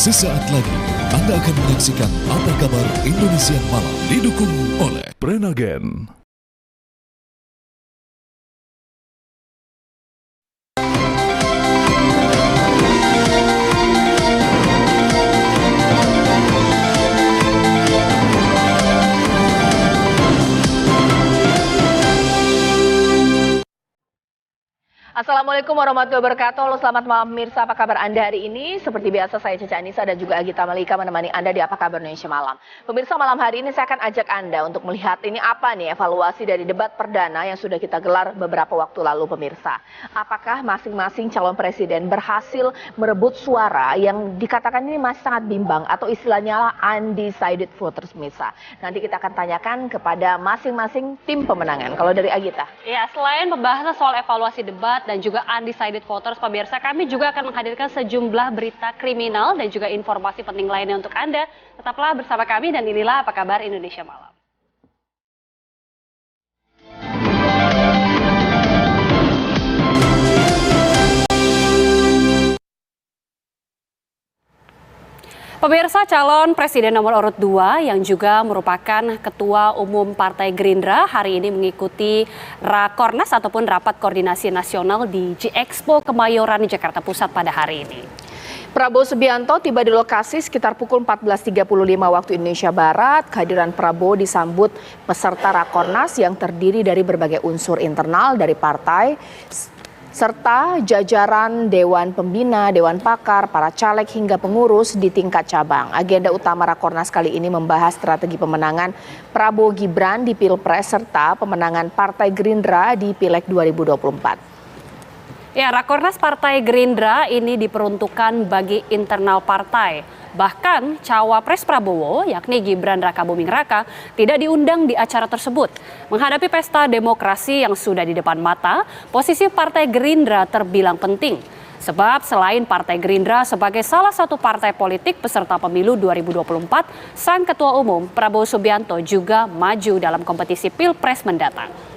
Sesaat lagi Anda akan menyaksikan Apa Kabar Indonesia Malam, didukung oleh Prenagen. Assalamualaikum warahmatullahi wabarakatuh. Halo, selamat malam pemirsa. Apa kabar Anda hari ini? Seperti biasa saya Caca Anissa dan juga Agita Malika menemani Anda di Apa Kabar Indonesia Malam. Pemirsa, malam hari ini saya akan ajak Anda untuk melihat ini apa nih evaluasi dari debat perdana yang sudah kita gelar beberapa waktu lalu pemirsa. Apakah masing-masing calon presiden berhasil merebut suara yang dikatakan ini masih sangat bimbang atau istilahnya undecided voters pemirsa. Nanti kita akan tanyakan kepada masing-masing tim pemenangan. Kalau dari Agita. Ya, selain pembahasan soal evaluasi debat dan juga undecided voters, pemirsa, kami juga akan menghadirkan sejumlah berita kriminal dan juga informasi penting lainnya untuk Anda. Tetaplah bersama kami dan inilah Apa Kabar Indonesia Malam. Pemirsa, calon presiden nomor urut 2 yang juga merupakan Ketua Umum Partai Gerindra hari ini mengikuti Rakornas ataupun Rapat Koordinasi Nasional di G-Expo Kemayoran, Jakarta Pusat pada hari ini. Prabowo Subianto tiba di lokasi sekitar pukul 14.35 waktu Indonesia Barat. Kehadiran Prabowo disambut peserta Rakornas yang terdiri dari berbagai unsur internal dari partai, serta jajaran Dewan Pembina, Dewan Pakar, para caleg hingga pengurus di tingkat cabang. Agenda utama Rakornas kali ini membahas strategi pemenangan Prabowo Gibran di Pilpres serta pemenangan Partai Gerindra di Pileg 2024. Ya, Rakornas Partai Gerindra ini diperuntukkan bagi internal partai. Bahkan cawapres Prabowo, yakni Gibran Rakabuming Raka, tidak diundang di acara tersebut. Menghadapi pesta demokrasi yang sudah di depan mata, posisi Partai Gerindra terbilang penting. Sebab selain Partai Gerindra sebagai salah satu partai politik peserta pemilu 2024, sang Ketua Umum Prabowo Subianto juga maju dalam kompetisi Pilpres mendatang.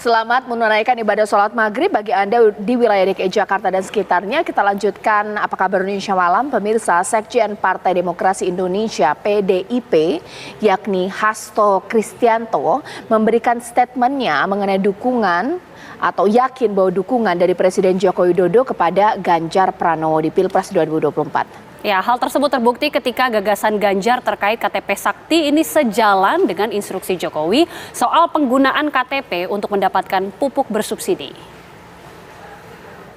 Selamat menunaikan ibadah sholat maghrib bagi Anda di wilayah DKI Jakarta dan sekitarnya. Kita lanjutkan Apa Kabar Indonesia Malam. Pemirsa, Sekjen Partai Demokrasi Indonesia PDIP yakni Hasto Kristianto memberikan statementnya mengenai dukungan atau yakin bahwa dukungan dari Presiden Joko Widodo kepada Ganjar Pranowo di Pilpres 2024. Ya, hal tersebut terbukti ketika gagasan Ganjar terkait KTP Sakti ini sejalan dengan instruksi Jokowi soal penggunaan KTP untuk mendapatkan pupuk bersubsidi.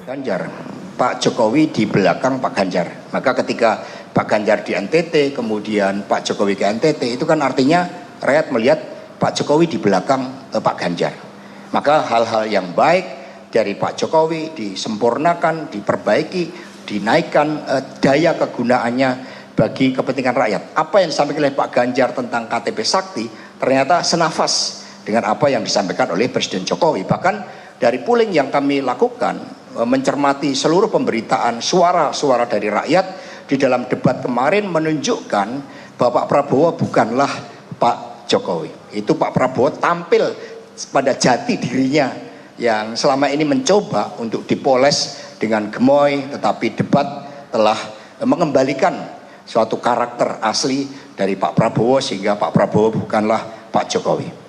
Ganjar, Pak Jokowi di belakang Pak Ganjar. Maka ketika Pak Ganjar di NTT, kemudian Pak Jokowi ke NTT, itu kan artinya rakyat melihat Pak Jokowi di belakang Pak Ganjar. Maka hal-hal yang baik dari Pak Jokowi disempurnakan, diperbaiki, dinaikkan daya kegunaannya bagi kepentingan rakyat. Apa yang disampaikan oleh Pak Ganjar tentang KTP Sakti ternyata senafas dengan apa yang disampaikan oleh Presiden Jokowi. Bahkan dari polling yang kami lakukan, mencermati seluruh pemberitaan suara-suara dari rakyat di dalam debat kemarin menunjukkan bahwa Pak Prabowo bukanlah Pak Jokowi. Itu Pak Prabowo tampil pada jati dirinya yang selama ini mencoba untuk dipoles dengan gemoy, tetapi debat telah mengembalikan suatu karakter asli dari Pak Prabowo sehingga Pak Prabowo bukanlah Pak Jokowi.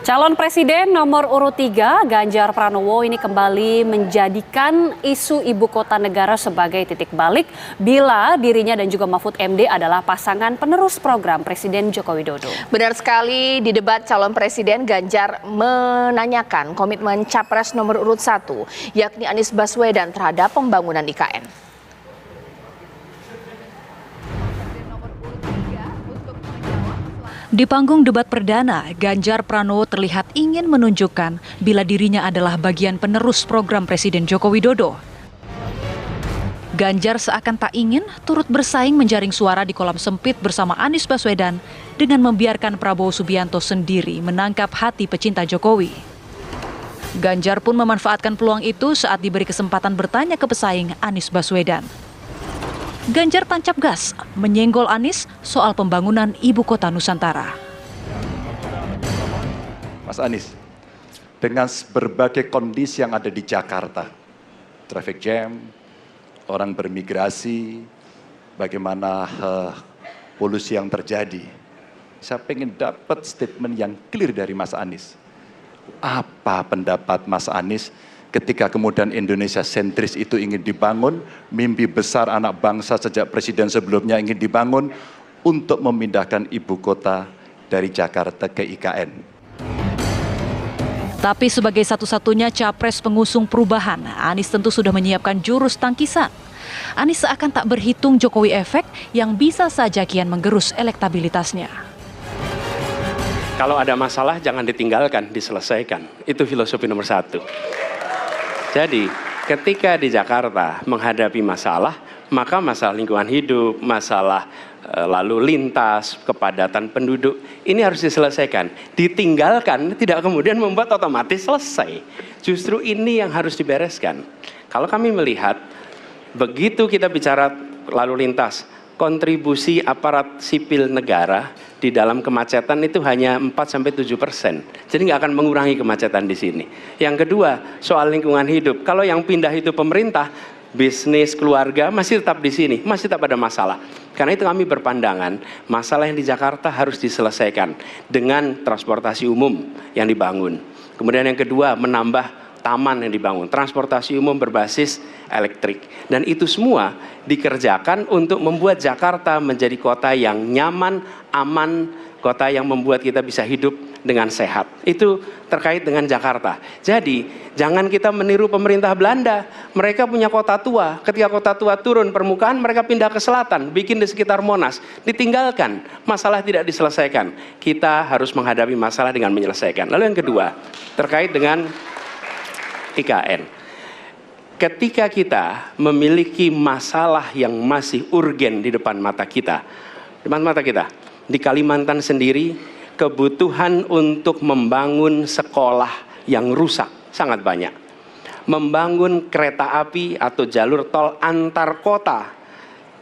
Calon Presiden nomor urut 3 Ganjar Pranowo ini kembali menjadikan isu ibu kota negara sebagai titik balik bila dirinya dan juga Mahfud MD adalah pasangan penerus program Presiden Joko Widodo. Benar sekali, di debat calon presiden Ganjar menanyakan komitmen capres nomor urut 1 yakni Anies Baswedan terhadap pembangunan IKN. Di panggung debat perdana, Ganjar Pranowo terlihat ingin menunjukkan bila dirinya adalah bagian penerus program Presiden Joko Widodo. Ganjar seakan tak ingin turut bersaing menjaring suara di kolam sempit bersama Anies Baswedan dengan membiarkan Prabowo Subianto sendiri menangkap hati pecinta Jokowi. Ganjar pun memanfaatkan peluang itu saat diberi kesempatan bertanya ke pesaing Anies Baswedan. Ganjar tancap gas menyenggol Anies soal pembangunan ibu kota Nusantara. Mas Anies, dengan berbagai kondisi yang ada di Jakarta, traffic jam, orang bermigrasi, bagaimana polusi yang terjadi. Saya pengen dapat statement yang clear dari Mas Anies. Apa pendapat Mas Anies ketika kemudian Indonesia sentris itu ingin dibangun, mimpi besar anak bangsa sejak presiden sebelumnya ingin dibangun untuk memindahkan ibu kota dari Jakarta ke IKN. Tapi sebagai satu-satunya capres pengusung perubahan, Anies tentu sudah menyiapkan jurus tangkisan. Anies seakan tak berhitung Jokowi efek yang bisa saja kian menggerus elektabilitasnya. Kalau ada masalah jangan ditinggalkan, diselesaikan. Itu filosofi nomor 1. Jadi ketika di Jakarta menghadapi masalah, maka masalah lingkungan hidup, masalah lalu lintas, kepadatan penduduk, ini harus diselesaikan. Ditinggalkan tidak kemudian membuat otomatis selesai. Justru ini yang harus dibereskan. Kalau kami melihat, begitu kita bicara lalu lintas, kontribusi aparat sipil negara di dalam kemacetan itu hanya 4-7%. Jadi nggak akan mengurangi kemacetan di sini. Yang kedua, soal lingkungan hidup. Kalau yang pindah itu pemerintah, bisnis, keluarga masih tetap di sini, masih tetap ada masalah. Karena itu kami berpandangan, masalah yang di Jakarta harus diselesaikan dengan transportasi umum yang dibangun. Kemudian yang kedua, menambah taman yang dibangun, transportasi umum berbasis elektrik. Dan itu semua dikerjakan untuk membuat Jakarta menjadi kota yang nyaman, aman, kota yang membuat kita bisa hidup dengan sehat. Itu terkait dengan Jakarta. Jadi, jangan kita meniru pemerintah Belanda. Mereka punya kota tua. Ketika kota tua turun permukaan, mereka pindah ke selatan, bikin di sekitar Monas. Ditinggalkan, masalah tidak diselesaikan. Kita harus menghadapi masalah dengan menyelesaikan. Lalu yang kedua, terkait dengan IKN. Ketika kita memiliki masalah yang masih urgen di depan mata kita, di Kalimantan sendiri, kebutuhan untuk membangun sekolah yang rusak sangat banyak. Membangun kereta api atau jalur tol antar kota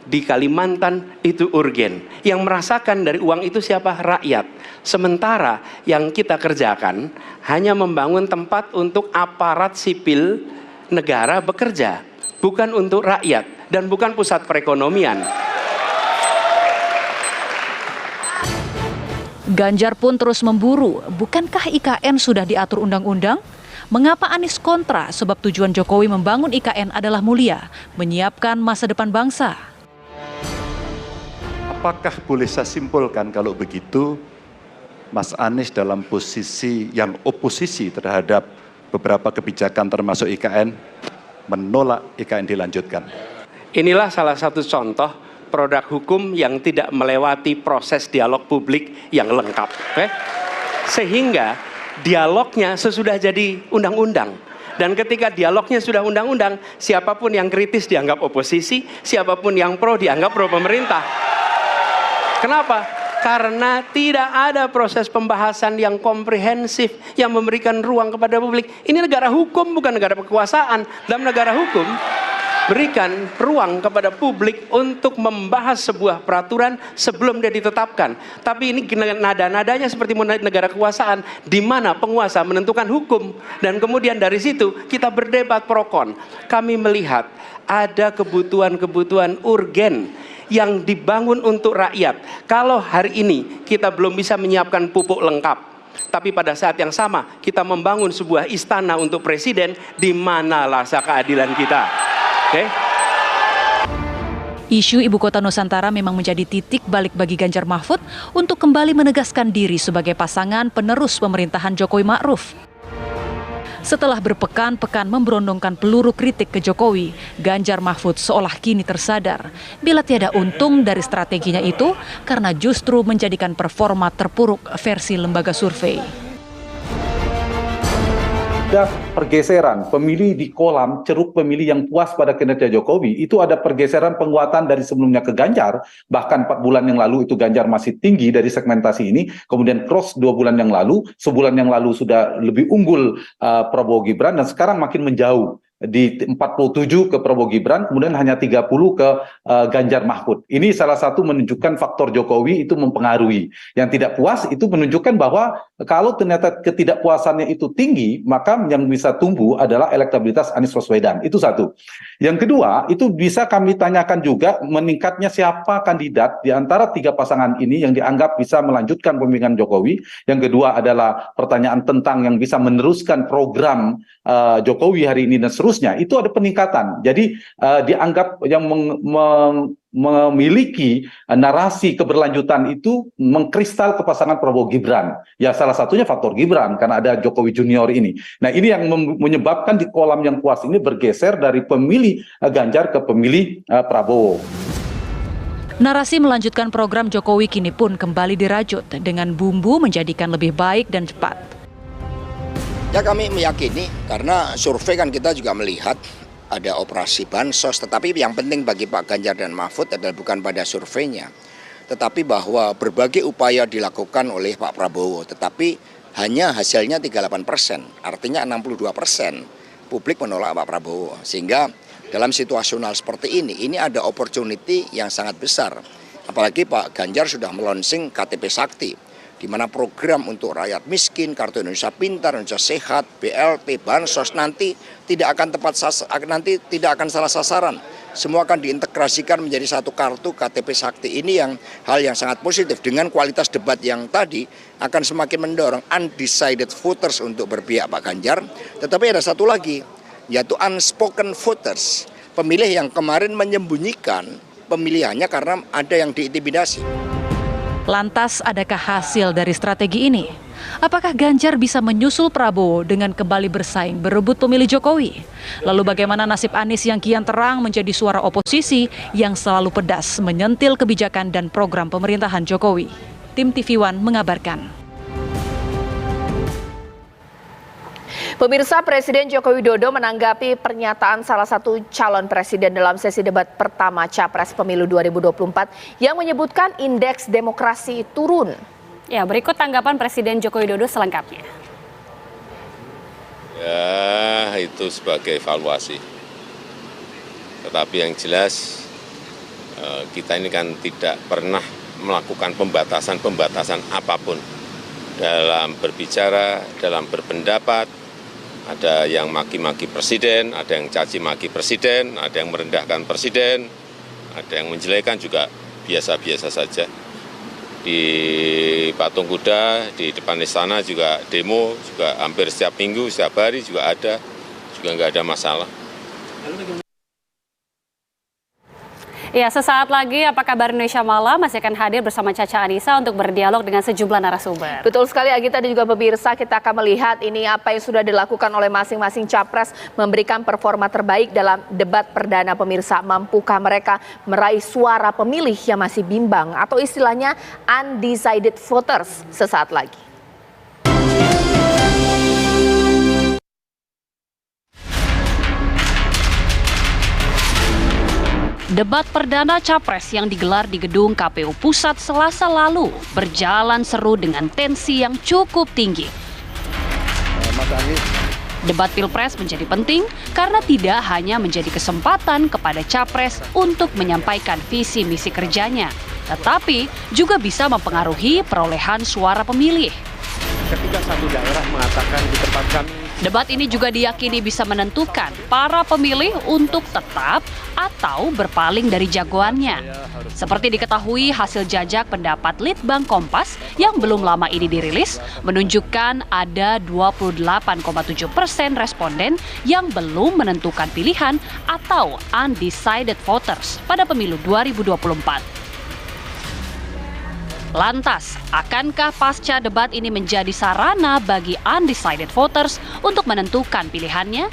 di Kalimantan itu urgen. Yang merasakan dari uang itu siapa? Rakyat. Sementara yang kita kerjakan hanya membangun tempat untuk aparat sipil negara bekerja, bukan untuk rakyat dan bukan pusat perekonomian. Ganjar pun terus memburu, bukankah IKN sudah diatur undang-undang? Mengapa Anies kontra? Sebab tujuan Jokowi membangun IKN adalah mulia, menyiapkan masa depan bangsa. Apakah boleh saya simpulkan kalau begitu, Mas Anies dalam posisi yang oposisi terhadap beberapa kebijakan termasuk IKN, menolak IKN dilanjutkan? Inilah salah satu contoh produk hukum yang tidak melewati proses dialog publik yang lengkap. Sehingga dialognya sesudah jadi undang-undang. Dan ketika dialognya sudah undang-undang, siapapun yang kritis dianggap oposisi, siapapun yang pro dianggap pro pemerintah. Kenapa? Karena tidak ada proses pembahasan yang komprehensif yang memberikan ruang kepada publik. Ini negara hukum, bukan negara kekuasaan. Dalam negara hukum, berikan ruang kepada publik untuk membahas sebuah peraturan sebelum dia ditetapkan. Tapi ini nada-nadanya seperti negara kekuasaan, di mana penguasa menentukan hukum. Dan kemudian dari situ kita berdebat pro kon. Kami melihat ada kebutuhan-kebutuhan urgen yang dibangun untuk rakyat. Kalau hari ini kita belum bisa menyiapkan pupuk lengkap, tapi pada saat yang sama kita membangun sebuah istana untuk presiden, di mana rasa keadilan kita? Isu Ibu Kota Nusantara memang menjadi titik balik bagi Ganjar Mahfud untuk kembali menegaskan diri sebagai pasangan penerus pemerintahan Jokowi Ma'ruf. Setelah berpekan-pekan memberondongkan peluru kritik ke Jokowi, Ganjar Mahfud seolah kini tersadar bila tiada untung dari strateginya itu karena justru menjadikan performa terpuruk versi lembaga survei. Ada pergeseran pemilih di kolam ceruk pemilih yang puas pada kinerja Jokowi, itu ada pergeseran penguatan dari sebelumnya ke Ganjar, bahkan 4 bulan yang lalu itu Ganjar masih tinggi dari segmentasi ini, kemudian cross 2 bulan yang lalu, sebulan yang lalu sudah lebih unggul Prabowo Gibran, dan sekarang makin menjauh. di 47 ke Prabowo Gibran, kemudian hanya 30 ke Ganjar Mahfud. Ini salah satu menunjukkan faktor Jokowi itu mempengaruhi. Yang tidak puas itu menunjukkan bahwa kalau ternyata ketidakpuasannya itu tinggi, maka yang bisa tumbuh adalah elektabilitas Anies Baswedan. Itu satu. Yang kedua, itu bisa kami tanyakan juga meningkatnya siapa kandidat di antara tiga pasangan ini yang dianggap bisa melanjutkan pemimpinan Jokowi. Yang kedua adalah pertanyaan tentang yang bisa meneruskan program Jokowi hari ini dan seterusnya. Itu ada peningkatan. Jadi dianggap yang memiliki narasi keberlanjutan itu mengkristal ke pasangan Prabowo Gibran. Ya salah satunya faktor Gibran karena ada Jokowi Junior ini. Nah ini yang menyebabkan di kolam yang puas ini bergeser dari pemilih Ganjar ke pemilih Prabowo. Narasi melanjutkan program Jokowi kini pun kembali dirajut dengan bumbu menjadikan lebih baik dan cepat. Ya kami meyakini karena survei kan kita juga melihat ada operasi bansos, tetapi yang penting bagi Pak Ganjar dan Mahfud adalah bukan pada surveinya, tetapi bahwa berbagai upaya dilakukan oleh Pak Prabowo, tetapi hanya hasilnya 38%, artinya 62% publik menolak Pak Prabowo. Sehingga dalam situasional seperti ini ada opportunity yang sangat besar. Apalagi Pak Ganjar sudah melonsing KTP Sakti, di mana program untuk rakyat miskin, Kartu Indonesia Pintar, Indonesia Sehat, BLT, Bansos nanti tidak akan salah sasaran. Semua akan diintegrasikan menjadi satu kartu KTP Sakti. Ini yang hal yang sangat positif. Dengan kualitas debat yang tadi akan semakin mendorong undecided voters untuk berpihak Pak Ganjar. Tetapi ada satu lagi, yaitu unspoken voters, pemilih yang kemarin menyembunyikan pemilihannya karena ada yang diintimidasi. Lantas, adakah hasil dari strategi ini? Apakah Ganjar bisa menyusul Prabowo dengan kembali bersaing berebut pemilih Jokowi? Lalu bagaimana nasib Anies yang kian terang menjadi suara oposisi yang selalu pedas menyentil kebijakan dan program pemerintahan Jokowi? Tim TV One mengabarkan. Pemirsa, Presiden Joko Widodo menanggapi pernyataan salah satu calon presiden dalam sesi debat pertama Capres Pemilu 2024 yang menyebutkan indeks demokrasi turun. Ya, berikut tanggapan Presiden Joko Widodo selengkapnya. Ya, itu sebagai evaluasi. Tetapi yang jelas kita ini kan tidak pernah melakukan pembatasan apapun dalam berbicara, dalam berpendapat. Ada yang maki-maki presiden, ada yang caci maki presiden, ada yang merendahkan presiden, ada yang menjelekan juga biasa-biasa saja. Di Patung Kuda, di depan istana juga demo, juga hampir setiap minggu, setiap hari juga ada, juga nggak ada masalah. Ya, sesaat lagi Apa Kabar Indonesia Malam masih akan hadir bersama Caca Anissa untuk berdialog dengan sejumlah narasumber. Betul sekali Agita dan juga pemirsa, kita akan melihat ini apa yang sudah dilakukan oleh masing-masing capres memberikan performa terbaik dalam debat perdana pemirsa. Mampukah mereka meraih suara pemilih yang masih bimbang atau istilahnya undecided voters? Sesaat lagi. Debat perdana Capres yang digelar di gedung KPU Pusat Selasa lalu berjalan seru dengan tensi yang cukup tinggi. Debat Pilpres menjadi penting karena tidak hanya menjadi kesempatan kepada Capres untuk menyampaikan visi misi kerjanya, tetapi juga bisa mempengaruhi perolehan suara pemilih. Ketika satu daerah mengatakan di tempat kami, debat ini juga diyakini bisa menentukan para pemilih untuk tetap atau berpaling dari jagoannya. Seperti diketahui, hasil jajak pendapat Litbang Kompas yang belum lama ini dirilis menunjukkan ada 28,7% responden yang belum menentukan pilihan atau undecided voters pada pemilu 2024. Lantas, akankah pasca debat ini menjadi sarana bagi undecided voters untuk menentukan pilihannya?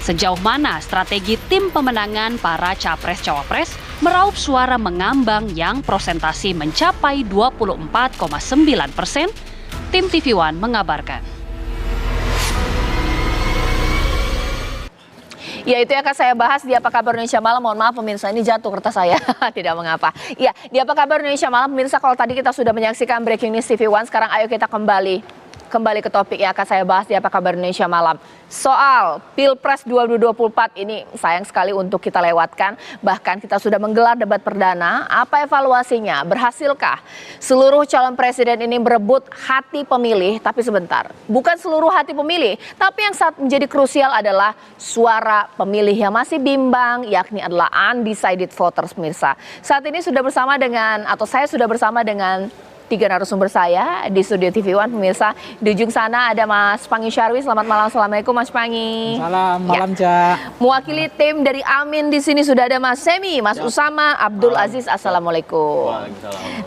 Sejauh mana strategi tim pemenangan para capres-cawapres meraup suara mengambang yang prosentasi mencapai 24,9%? Tim TV One mengabarkan. Ya, itu yang akan saya bahas di Apa Kabar Indonesia Malam. Mohon maaf pemirsa, ini jatuh kertas saya. Tidak mengapa. Ya, di Apa Kabar Indonesia Malam pemirsa, kalau tadi kita sudah menyaksikan Breaking News TV One, sekarang ayo kita kembali kembali ke topik yang akan saya bahas di Apa Kabar Indonesia Malam. Soal Pilpres 2024 ini sayang sekali untuk kita lewatkan. Bahkan kita sudah menggelar debat perdana. Apa evaluasinya? Berhasilkah seluruh calon presiden ini berebut hati pemilih? Tapi sebentar, bukan seluruh hati pemilih, tapi yang saat menjadi krusial adalah suara pemilih yang masih bimbang, yakni adalah undecided voters, pemirsa. Saat ini sudah bersama dengan, atau saya sudah bersama dengan 3 narasumber saya di studio TV One, pemirsa. Di ujung sana ada Mas Pangi Syarwi. Selamat malam, assalamualaikum Mas Pangi. Salam malam, Ya. Mewakili tim dari Amin di sini sudah ada Mas Semi, Mas Usama, Abdul Aziz. Assalamualaikum.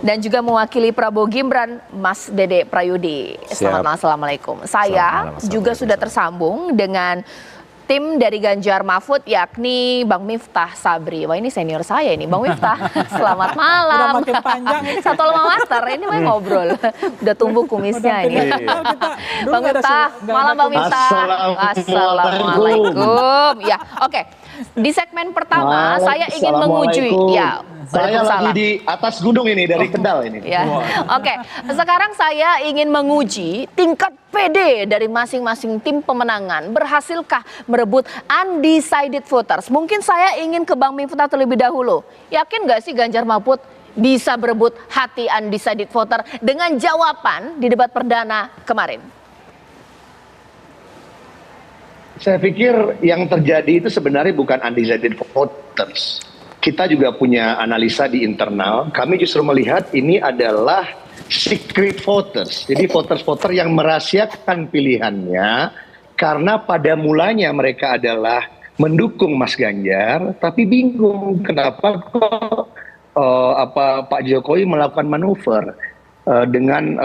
Dan juga mewakili Prabowo Gibran, Mas Dede Prayudi. Selamat malam, assalamualaikum. Saya juga sudah tersambung dengan tim dari Ganjar Mahfud, yakni Bang Miftah Sabri. Wah, ini senior saya ini, Bang Miftah. Selamat malam. Udah makin panjang ini. Satu alma mater, ini mah ngobrol. Udah tumbuh kumisnya ini. Bang Miftah, malam Bang Miftah. Assalamualaikum. Ya, oke. Di segmen pertama saya ingin menguji, ya. Saya lagi di atas gunung ini, dari Kendal ini. Ya. Oke, sekarang saya ingin menguji tingkat PD dari masing-masing tim pemenangan. Berhasilkah merebut undecided voters? Mungkin saya ingin ke Bang Miftah terlebih dahulu. Yakin nggak sih Ganjar Mahfud bisa berebut hati undecided voter dengan jawaban di debat perdana kemarin? Saya pikir yang terjadi itu sebenarnya bukan undecided voters. Kita juga punya analisa di internal. Kami justru melihat ini adalah secret voters. Jadi voters-voter yang merahasiakan pilihannya karena pada mulanya mereka adalah mendukung Mas Ganjar, tapi bingung kenapa kok Pak Jokowi melakukan manuver dengan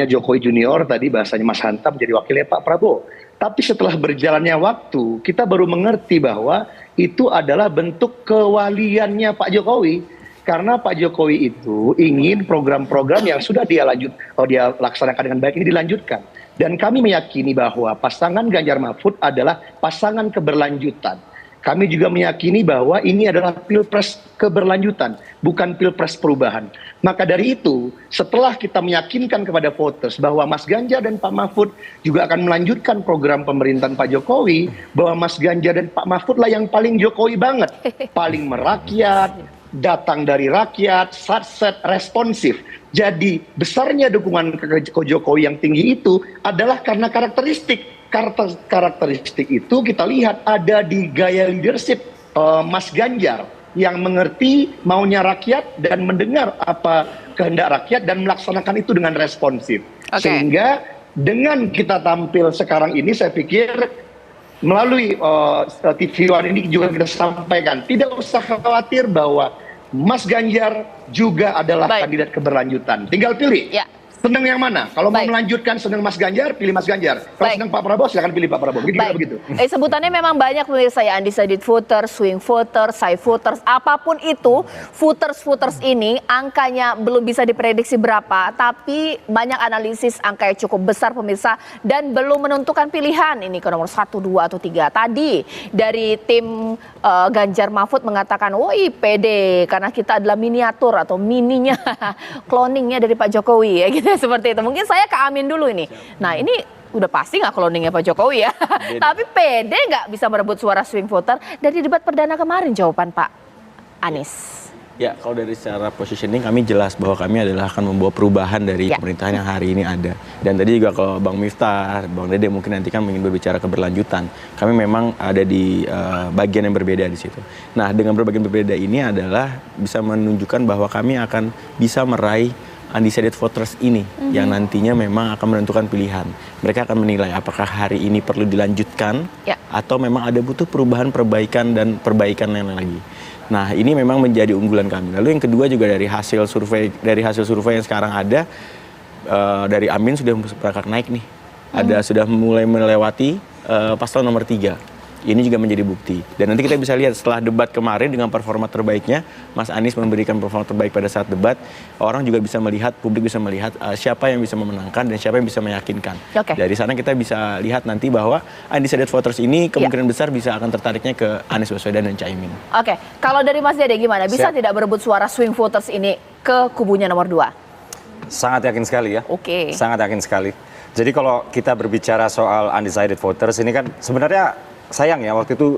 Jokowi Junior, tadi bahasanya Mas Hanta menjadi wakilnya Pak Prabowo. Tapi setelah berjalannya waktu, kita baru mengerti bahwa itu adalah bentuk kewaliannya Pak Jokowi. Karena Pak Jokowi itu ingin program-program yang sudah dia laksanakan dengan baik ini dilanjutkan. Dan kami meyakini bahwa pasangan Ganjar Mahfud adalah pasangan keberlanjutan. Kami juga meyakini bahwa ini adalah pilpres keberlanjutan, bukan pilpres perubahan. Maka dari itu, setelah kita meyakinkan kepada voters bahwa Mas Ganjar dan Pak Mahfud juga akan melanjutkan program pemerintahan Pak Jokowi, bahwa Mas Ganjar dan Pak Mahfud lah yang paling Jokowi banget, paling merakyat, datang dari rakyat, satset, responsif. Jadi besarnya dukungan ke Jokowi yang tinggi itu adalah karena karakteristik itu kita lihat ada di gaya leadership Mas Ganjar yang mengerti maunya rakyat dan mendengar apa kehendak rakyat dan melaksanakan itu dengan responsif. Sehingga dengan kita tampil sekarang ini, saya pikir melalui TV One ini juga kita sampaikan, tidak usah khawatir bahwa Mas Ganjar juga adalah kandidat keberlanjutan. Tinggal pilih. Senang yang mana? Kalau mau melanjutkan senang Mas Ganjar, pilih Mas Ganjar. Kalau senang Pak Prabowo, silakan pilih Pak Prabowo. Begitu. Sebutannya memang banyak, pemirsa, ya, undecided voters, swing voters, side voters, apapun itu, voters ini angkanya belum bisa diprediksi berapa, tapi banyak analisis angkanya cukup besar, pemirsa, dan belum menentukan pilihan ini ke nomor 1, 2, atau 3. Tadi dari tim Ganjar Mahfud mengatakan, woi pede, karena kita adalah miniatur atau mininya, cloningnya dari Pak Jokowi, ya gitu. Seperti itu. Mungkin saya ke Amin dulu ini. Nah, ini udah pasti nggak cloningnya Pak Jokowi ya. Tapi pede nggak bisa merebut suara swing voter dari debat perdana kemarin, jawaban Pak Anies? Ya, kalau dari secara positioning kami jelas bahwa kami adalah akan membawa perubahan dari pemerintahan yang hari ini ada. Dan tadi juga kalau Bang Miftah, Bang Dede mungkin nanti kan ingin berbicara keberlanjutan. Kami memang ada di bagian yang berbeda di situ. Nah, dengan berbagai berbeda ini adalah bisa menunjukkan bahwa kami akan bisa meraih undecided voters ini yang nantinya memang akan menentukan pilihan. Mereka akan menilai apakah hari ini perlu dilanjutkan atau memang ada butuh perubahan, perbaikan dan perbaikan lain lagi. Nah, ini memang menjadi unggulan kami. Lalu yang kedua juga dari hasil survei yang sekarang ada dari Amin sudah berangkat naik nih. Sudah mulai melewati paslon nomor 3. Ini juga menjadi bukti. Dan nanti kita bisa lihat setelah debat kemarin dengan performa terbaiknya, Mas Anies memberikan performa terbaik pada saat debat, orang juga bisa melihat, publik bisa melihat siapa yang bisa memenangkan dan siapa yang bisa meyakinkan. Dari sana kita bisa lihat nanti bahwa undecided voters ini kemungkinan besar bisa akan tertariknya ke Anies Baswedan dan Caimin. Oke, kalau dari Mas Dede gimana? Bisa tidak berebut suara swing voters ini ke kubunya nomor 2? Sangat yakin sekali ya. Sangat yakin sekali. Jadi kalau kita berbicara soal undecided voters ini kan sebenarnya sayang ya waktu itu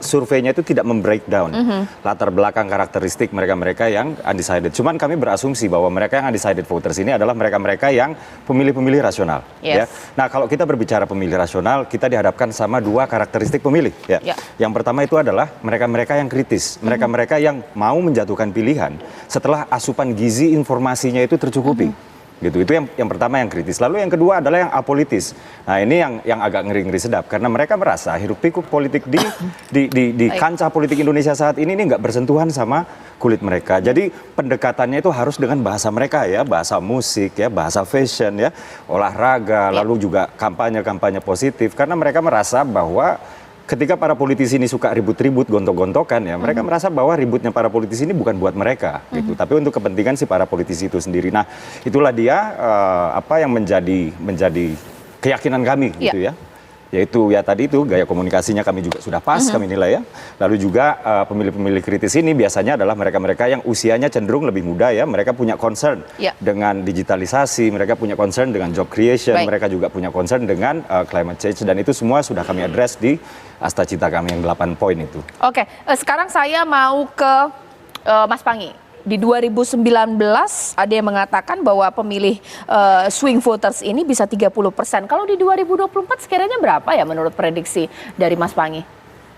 surveinya itu tidak membreakdown latar belakang karakteristik mereka-mereka yang undecided. Cuman kami berasumsi bahwa mereka yang undecided voters ini adalah mereka-mereka yang pemilih-pemilih rasional. Ya. Nah kalau kita berbicara pemilih rasional, kita dihadapkan sama dua karakteristik pemilih. Ya. Yang pertama itu adalah mereka-mereka yang kritis, mereka-mereka yang mau menjatuhkan pilihan setelah asupan gizi informasinya itu tercukupi. Gitu, itu yang pertama yang kritis. Lalu yang kedua adalah yang apolitis. Nah ini yang agak ngeri-ngeri sedap karena mereka merasa hiruk pikuk politik di kancah politik Indonesia saat ini nggak bersentuhan sama kulit mereka. Jadi pendekatannya itu harus dengan bahasa mereka ya, bahasa musik ya, bahasa fashion ya, olahraga, lalu juga kampanye-kampanye positif karena mereka merasa bahwa ketika para politisi ini suka ribut-ribut, gontok-gontokan ya, mereka merasa bahwa ributnya para politisi ini bukan buat mereka, gitu. Tapi untuk kepentingan si para politisi itu sendiri. Nah, itulah dia apa yang menjadi keyakinan kami, gitu ya. Yaitu ya tadi itu gaya komunikasinya kami juga sudah pas kami nilai ya. Lalu juga pemilih-pemilih kritis ini biasanya adalah mereka-mereka yang usianya cenderung lebih muda ya. Mereka punya concern dengan digitalisasi, mereka punya concern dengan job creation, mereka juga punya concern dengan climate change dan itu semua sudah kami address di Asta Cita kami yang 8 poin itu. Oke, sekarang saya mau ke Mas Pangi. Di 2019 ada yang mengatakan bahwa pemilih swing voters ini bisa 30%. Kalau di 2024 sekiranya berapa ya menurut prediksi dari Mas Pangi?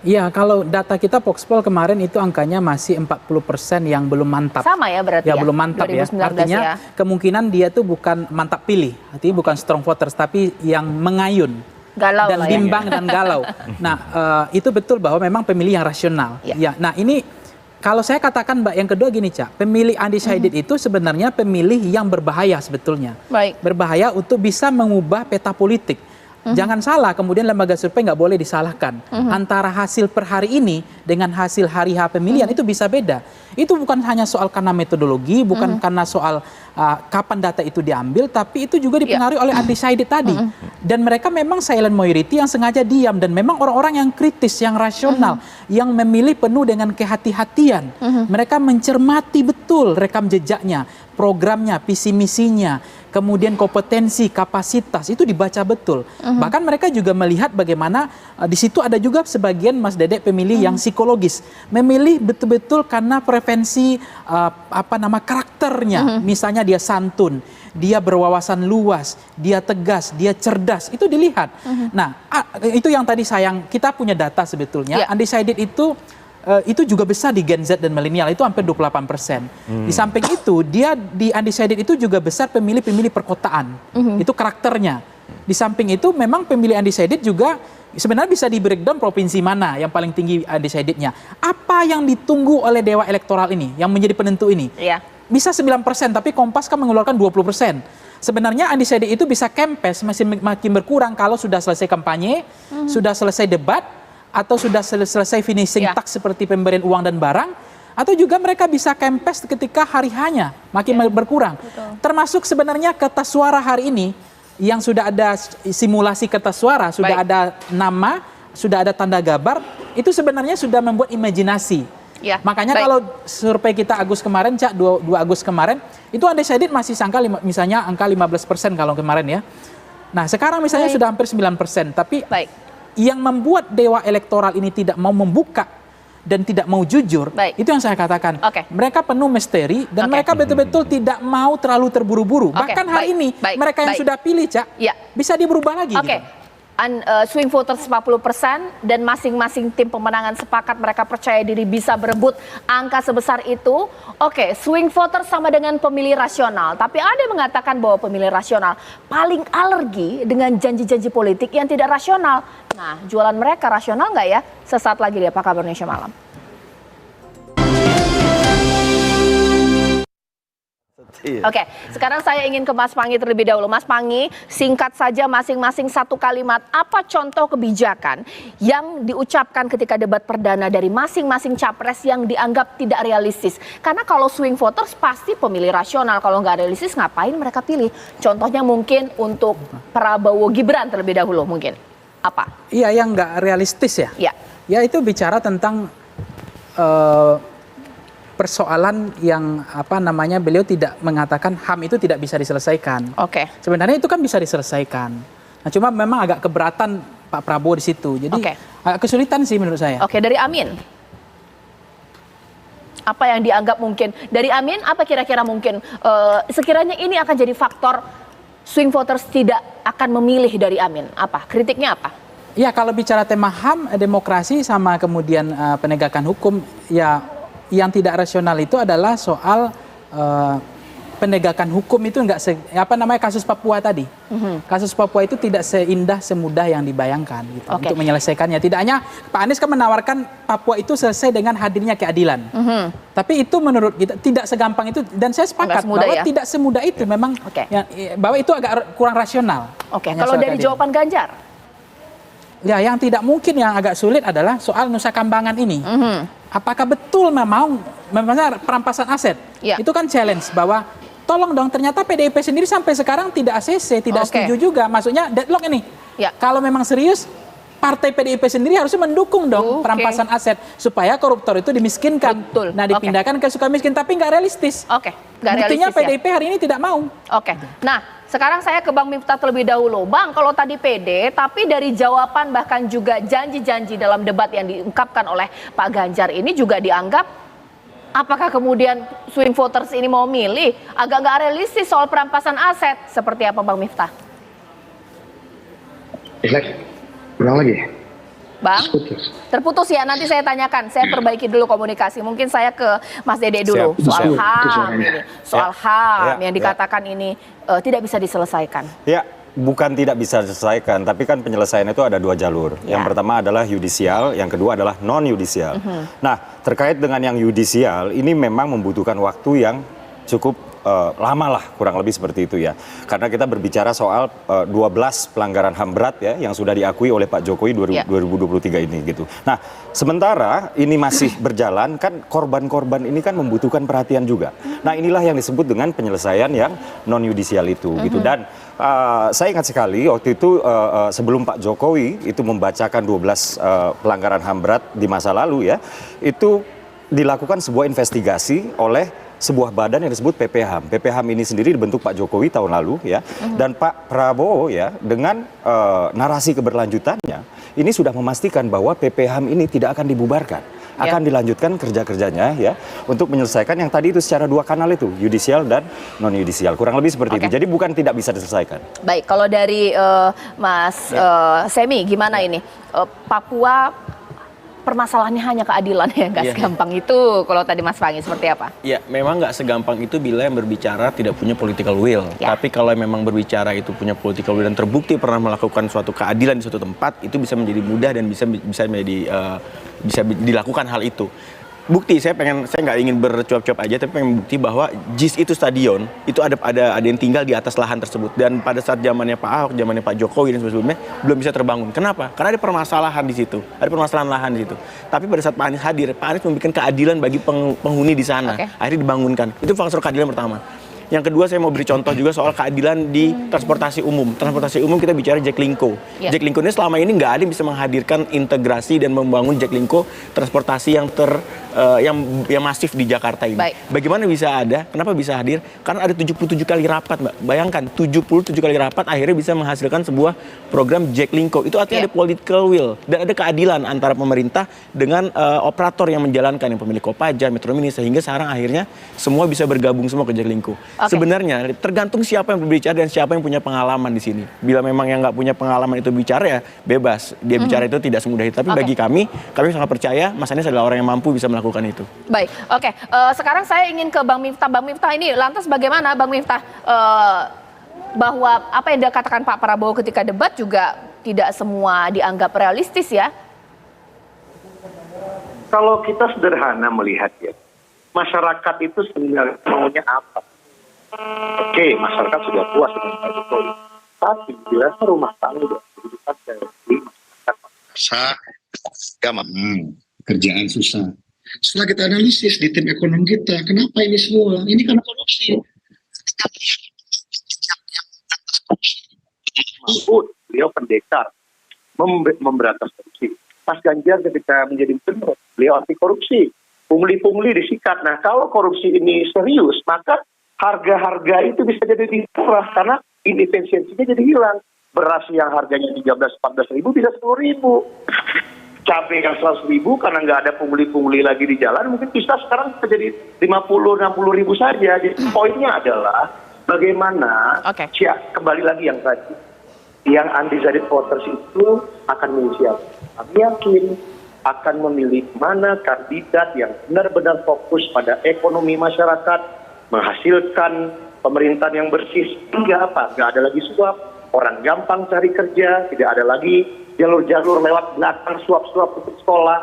Iya, kalau data kita Voxpol kemarin itu angkanya masih 40% yang belum mantap. Sama ya berarti ya? Belum mantap 2019 ya. Artinya kemungkinan dia tuh bukan mantap pilih, artinya bukan strong voters, tapi yang mengayun. Galau dan bimbang dan galau. Nah, itu betul bahwa memang pemilih yang rasional. Ya, nah ini kalau saya katakan Mbak yang kedua gini Cak, pemilih undecided itu sebenarnya pemilih yang berbahaya sebetulnya. Berbahaya untuk bisa mengubah peta politik. Jangan salah, kemudian lembaga survei nggak boleh disalahkan. Antara hasil per hari ini dengan hasil hari H pemilihan itu bisa beda. Itu bukan hanya soal karena metodologi, bukan karena soal kapan data itu diambil, tapi itu juga dipengaruhi oleh undecided tadi. Dan mereka memang silent majority yang sengaja diam dan memang orang-orang yang kritis, yang rasional, yang memilih penuh dengan kehati-hatian. Mereka mencermati betul rekam jejaknya, programnya, visi misinya, kemudian kompetensi, kapasitas itu dibaca betul. Bahkan mereka juga melihat bagaimana di situ ada juga sebagian Mas Dedek pemilih yang psikologis, memilih betul-betul karena preferensi karakternya. Misalnya dia santun, dia berwawasan luas, dia tegas, dia cerdas, itu dilihat. Nah, itu yang tadi kita punya data sebetulnya. Undecided itu juga besar di Gen Z dan milenial, itu hampir 28%. Di samping itu, dia di undecided itu juga besar pemilih-pemilih perkotaan. Itu karakternya. Di samping itu, memang pemilih undecided juga sebenarnya bisa di breakdown provinsi mana yang paling tinggi undecidednya. Apa yang ditunggu oleh Dewa Elektoral ini, yang menjadi penentu ini? Bisa 9%, tapi Kompas kan mengeluarkan 20%. Sebenarnya undecided itu bisa kempes, masih makin berkurang kalau sudah selesai kampanye, sudah selesai debat, atau sudah selesai finishing task seperti pemberian uang dan barang, atau juga mereka bisa kempes ketika hari hanya makin berkurang. Termasuk sebenarnya kertas suara hari ini yang sudah ada simulasi kertas suara, sudah ada nama, sudah ada tanda gambar, itu sebenarnya sudah membuat imajinasi. Makanya kalau survei kita Agus kemarin, Cak, 2 Agus kemarin, itu undecided masih misalnya angka 15% kalau kemarin ya. Nah sekarang misalnya sudah hampir 9%, tapi yang membuat Dewa Elektoral ini tidak mau membuka dan tidak mau jujur, itu yang saya katakan. Mereka penuh misteri dan mereka betul-betul tidak mau terlalu terburu-buru. Bahkan hari ini mereka yang sudah pilih, Cak, bisa diberubah lagi. Swing voters 40% dan masing-masing tim pemenangan sepakat mereka percaya diri bisa berebut angka sebesar itu. Swing voters sama dengan pemilih rasional. Tapi ada yang mengatakan bahwa pemilih rasional paling alergi dengan janji-janji politik yang tidak rasional. Nah, jualan mereka rasional nggak ya? Sesaat lagi di Apa Kabar Indonesia Malam. Sekarang saya ingin ke Mas Pangi terlebih dahulu. Mas Pangi, singkat saja masing-masing satu kalimat. Apa contoh kebijakan yang diucapkan ketika debat perdana dari masing-masing capres yang dianggap tidak realistis? Karena kalau swing voters pasti pemilih rasional. Kalau nggak realistis ngapain mereka pilih? Contohnya mungkin untuk Prabowo Gibran terlebih dahulu mungkin. Apa? Iya, yang nggak realistis ya? Ya itu bicara tentang persoalan yang beliau tidak mengatakan HAM itu tidak bisa diselesaikan. Oke. Sebenarnya itu kan bisa diselesaikan. Nah, cuma memang agak keberatan Pak Prabowo di situ. Jadi agak kesulitan sih menurut saya. Oke, dari Amin. Apa yang dianggap mungkin dari Amin? Apa kira-kira mungkin sekiranya ini akan jadi faktor swing voters tidak akan memilih dari Amin? Apa kritiknya apa? Ya, kalau bicara tema HAM, demokrasi sama kemudian penegakan hukum, ya yang tidak rasional itu adalah soal penegakan hukum itu enggak kasus Papua tadi. Kasus Papua itu tidak seindah semudah yang dibayangkan gitu untuk menyelesaikannya. Tidak hanya Pak Anies kan menawarkan Papua itu selesai dengan hadirnya keadilan. Tapi itu menurut kita tidak segampang itu, dan saya sepakat bahwa tidak semudah itu memang bahwa itu agak kurang rasional. Kalau dari jawaban Ganjar? Ya, yang tidak mungkin, yang agak sulit adalah soal Nusa Kambangan ini. Apakah betul memang perampasan aset? Itu kan challenge bahwa tolong dong, ternyata PDIP sendiri sampai sekarang tidak ACC, tidak setuju juga. Maksudnya deadlock ini. Kalau memang serius, partai PDIP sendiri harusnya mendukung dong perampasan aset supaya koruptor itu dimiskinkan. Nah, dipindahkan ke Sukamiskin, tapi nggak realistis. Buktinya PDIP hari ini tidak mau. Nah, sekarang saya ke Bang Miftah terlebih dahulu. Bang, kalau tadi PD, tapi dari jawaban bahkan juga janji-janji dalam debat yang diungkapkan oleh Pak Ganjar ini juga dianggap, apakah kemudian swing voters ini mau milih agak nggak realistis soal perampasan aset? Seperti apa Bang Miftah? Ulang lagi. Bang, terputus ya, nanti saya tanyakan, saya perbaiki dulu komunikasi. Mungkin saya ke Mas Dede dulu. Soal HAM ini, soal HAM yang dikatakan ini tidak bisa diselesaikan. Ya, bukan tidak bisa diselesaikan, tapi kan penyelesaian itu ada dua jalur. Yang pertama adalah yudisial, yang kedua adalah non-yudisial. Nah, terkait dengan yang yudisial, ini memang membutuhkan waktu yang cukup lama lah, kurang lebih seperti itu ya. Karena kita berbicara soal 12 pelanggaran HAM berat ya, yang sudah diakui oleh Pak Jokowi 2023 ini gitu. Nah, sementara ini masih berjalan, kan korban-korban ini kan membutuhkan perhatian juga. Nah, inilah yang disebut dengan penyelesaian yang non-yudisial itu gitu. Dan saya ingat sekali waktu itu sebelum Pak Jokowi itu membacakan 12 pelanggaran HAM berat di masa lalu ya, itu dilakukan sebuah investigasi oleh sebuah badan yang disebut PPHAM. PPHAM ini sendiri dibentuk Pak Jokowi tahun lalu ya, dan Pak Prabowo ya dengan narasi keberlanjutannya ini sudah memastikan bahwa PPHAM ini tidak akan dibubarkan, akan dilanjutkan kerja-kerjanya ya untuk menyelesaikan yang tadi itu secara dua kanal itu, yudisial dan non yudisial, kurang lebih seperti itu. Jadi bukan tidak bisa diselesaikan. Baik, kalau dari Mas Semi gimana ini? Papua permasalahannya hanya keadilan ya, nggak segampang itu. Kalau tadi Mas Fangi seperti apa? Ya, memang nggak segampang itu bila yang berbicara tidak punya political will. Tapi kalau memang berbicara itu punya political will dan terbukti pernah melakukan suatu keadilan di suatu tempat, itu bisa menjadi mudah dan bisa dilakukan hal itu. Bukti, saya nggak ingin bercuap-cuap aja, tapi pengen bukti bahwa JIS itu stadion itu ada yang tinggal di atas lahan tersebut, dan pada saat zamannya Pak Ahok, zamannya Pak Jokowi dan sebelumnya belum bisa terbangun. Kenapa? Karena ada permasalahan di situ, ada permasalahan lahan di situ. Tapi pada saat Pak Anies hadir, Pak Anies membuat keadilan bagi penghuni di sana. Akhirnya dibangunkan. Itu faktor keadilan pertama. Yang kedua, saya mau beri contoh juga soal keadilan di transportasi umum. Transportasi umum kita bicara Jaklingko. Jaklingko ini selama ini nggak ada yang bisa menghadirkan integrasi dan membangun Jaklingko transportasi yang masif di Jakarta ini. Bagaimana bisa ada? Kenapa bisa hadir? Karena ada 77 kali rapat, Mbak. Bayangkan 77 kali rapat akhirnya bisa menghasilkan sebuah program Jaklingko. Itu artinya ada political will dan ada keadilan antara pemerintah dengan operator yang menjalankan, yang pemilik Kopaja, Metro Mini, sehingga sekarang akhirnya semua bisa bergabung semua ke Jaklingko. Sebenarnya tergantung siapa yang berbicara dan siapa yang punya pengalaman di sini. Bila memang yang nggak punya pengalaman itu bicara, ya bebas. Dia bicara itu tidak semudah itu. Tapi bagi kami sangat percaya Mas Anies adalah orang yang mampu bisa melakukan itu. Baik, sekarang saya ingin ke Bang Miftah. Bang Miftah ini lantas bagaimana Bang Miftah bahwa apa yang dikatakan Pak Prabowo ketika debat juga tidak semua dianggap realistis ya? Kalau kita sederhana melihat ya, masyarakat itu sebenarnya maunya apa? Oke, masyarakat sudah puas dengan Pak Jokowi. Tapi bila rumah tangga kehidupan dari masyarakat kerjaan susah. Setelah kita analisis di tim ekonomi kita, kenapa ini semua? Ini karena korupsi. Beliau pendekar memberantas korupsi. Mas Ganjar ketika menjadi gubernur, beliau anti korupsi. pungli-pungli disikat. Nah, kalau korupsi ini serius, maka harga-harga itu bisa jadi murah karena inefisiensinya jadi hilang. Beras yang harganya 13-14 ribu bisa 10 ribu. Cabai yang 100 ribu karena nggak ada pungli-pungli lagi di jalan, mungkin bisa sekarang jadi 50-60 ribu saja. Jadi poinnya adalah bagaimana, kembali lagi yang tadi, yang undecided voters itu akan memilih siapa. Kami yakin akan memilih mana kandidat yang benar-benar fokus pada ekonomi masyarakat, menghasilkan pemerintahan yang bersih, hingga apa? Nggak ada lagi suap, orang gampang cari kerja, tidak ada lagi jalur-jalur lewat belakang suap-suap untuk sekolah,